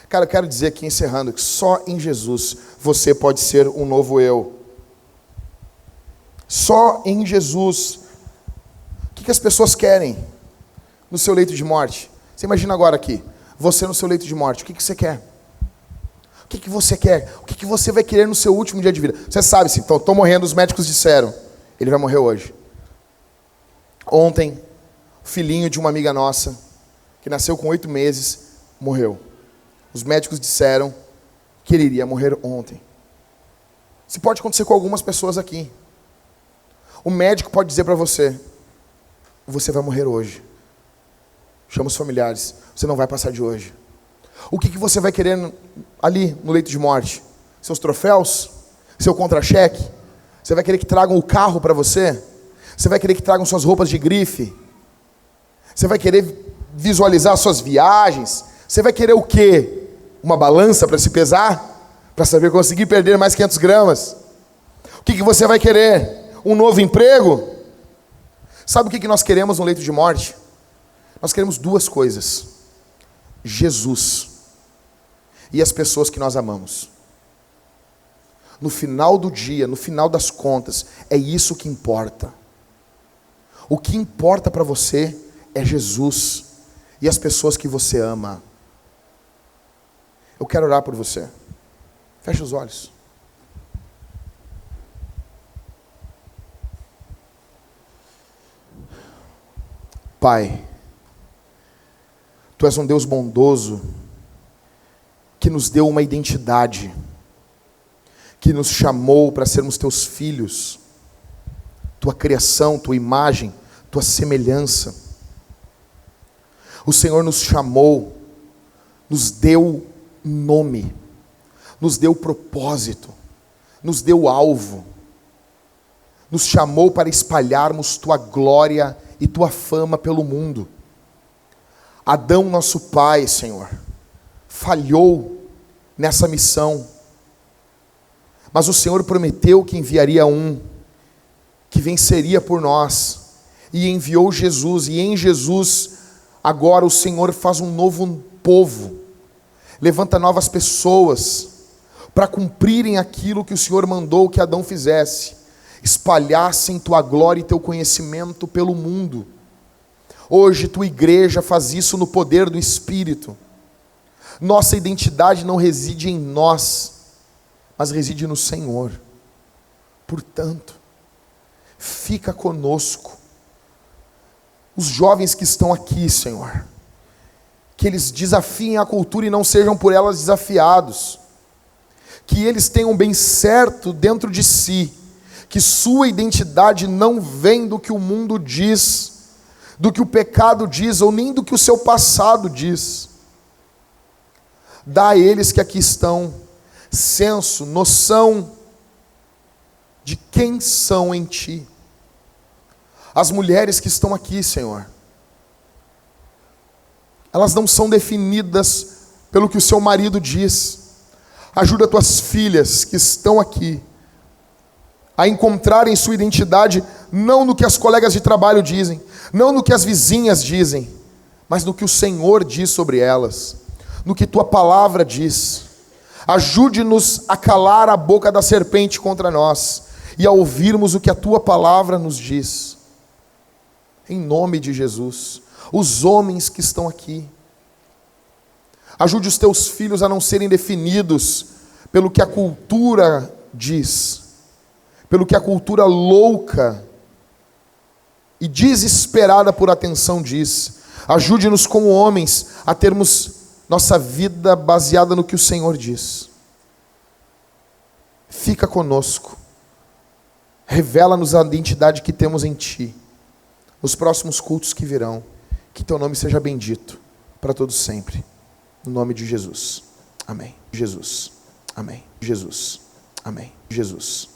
Cara, eu quero dizer aqui, encerrando, que só em Jesus você pode ser um novo eu. Só em Jesus. O que as pessoas querem no seu leito de morte? Você imagina agora aqui, você no seu leito de morte, o que você quer? O que você quer? O que você vai querer no seu último dia de vida? Você sabe, estou morrendo, os médicos disseram, ele vai morrer hoje. Ontem, o filhinho de uma amiga nossa, que nasceu com 8 meses, morreu. Os médicos disseram que ele iria morrer ontem. Isso pode acontecer com algumas pessoas aqui. O médico pode dizer para você: você vai morrer hoje. Chama os familiares, você não vai passar de hoje. O que você vai querer ali no leito de morte? Seus troféus? Seu contra-cheque? Você vai querer que tragam o carro para você? Você vai querer que tragam suas roupas de grife? Você vai querer visualizar suas viagens? Você vai querer o quê? Uma balança para se pesar? Para saber conseguir perder mais 500 gramas? O que você vai querer? Um novo emprego? Sabe o que nós queremos no leito de morte? Nós queremos 2 coisas: Jesus e as pessoas que nós amamos. No final do dia, no final das contas, é isso que importa. O que importa para você é Jesus e as pessoas que você ama. Eu quero orar por você. Feche os olhos. Pai, Tu és um Deus bondoso, que nos deu uma identidade, que nos chamou para sermos Teus filhos, Tua criação, Tua imagem, Tua semelhança. O Senhor nos chamou, nos deu nome, nos deu propósito, nos deu alvo, nos chamou para espalharmos Tua glória e Tua fama pelo mundo. Adão, nosso pai, Senhor, falhou nessa missão, mas o Senhor prometeu que enviaria um, que venceria por nós, e enviou Jesus, e em Jesus, agora o Senhor faz um novo povo, levanta novas pessoas, para cumprirem aquilo que o Senhor mandou que Adão fizesse, espalhassem Tua glória e Teu conhecimento pelo mundo. Hoje Tua igreja faz isso no poder do Espírito. Nossa identidade não reside em nós, mas reside no Senhor. Portanto, fica conosco. Os jovens que estão aqui, Senhor, que eles desafiem a cultura e não sejam por elas desafiados. Que eles tenham bem certo dentro de si, que sua identidade não vem do que o mundo diz, do que o pecado diz, ou nem do que o seu passado diz. Dá a eles que aqui estão senso, noção de quem são em Ti. As mulheres que estão aqui, Senhor, elas não são definidas pelo que o seu marido diz. Ajuda Tuas filhas que estão aqui a encontrarem sua identidade não no que as colegas de trabalho dizem, não no que as vizinhas dizem, mas no que o Senhor diz sobre elas, no que Tua palavra diz. Ajude-nos a calar a boca da serpente contra nós e a ouvirmos o que a Tua palavra nos diz. Em nome de Jesus. Os homens que estão aqui, ajude os Teus filhos a não serem definidos pelo que a cultura diz, pelo que a cultura louca e desesperada por atenção diz. Ajude-nos como homens a termos nossa vida baseada no que o Senhor diz. Fica conosco. Revela-nos a identidade que temos em Ti. Nos próximos cultos que virão, que Teu nome seja bendito para todos sempre. No nome de Jesus. Amém. Jesus. Amém. Jesus. Amém. Jesus.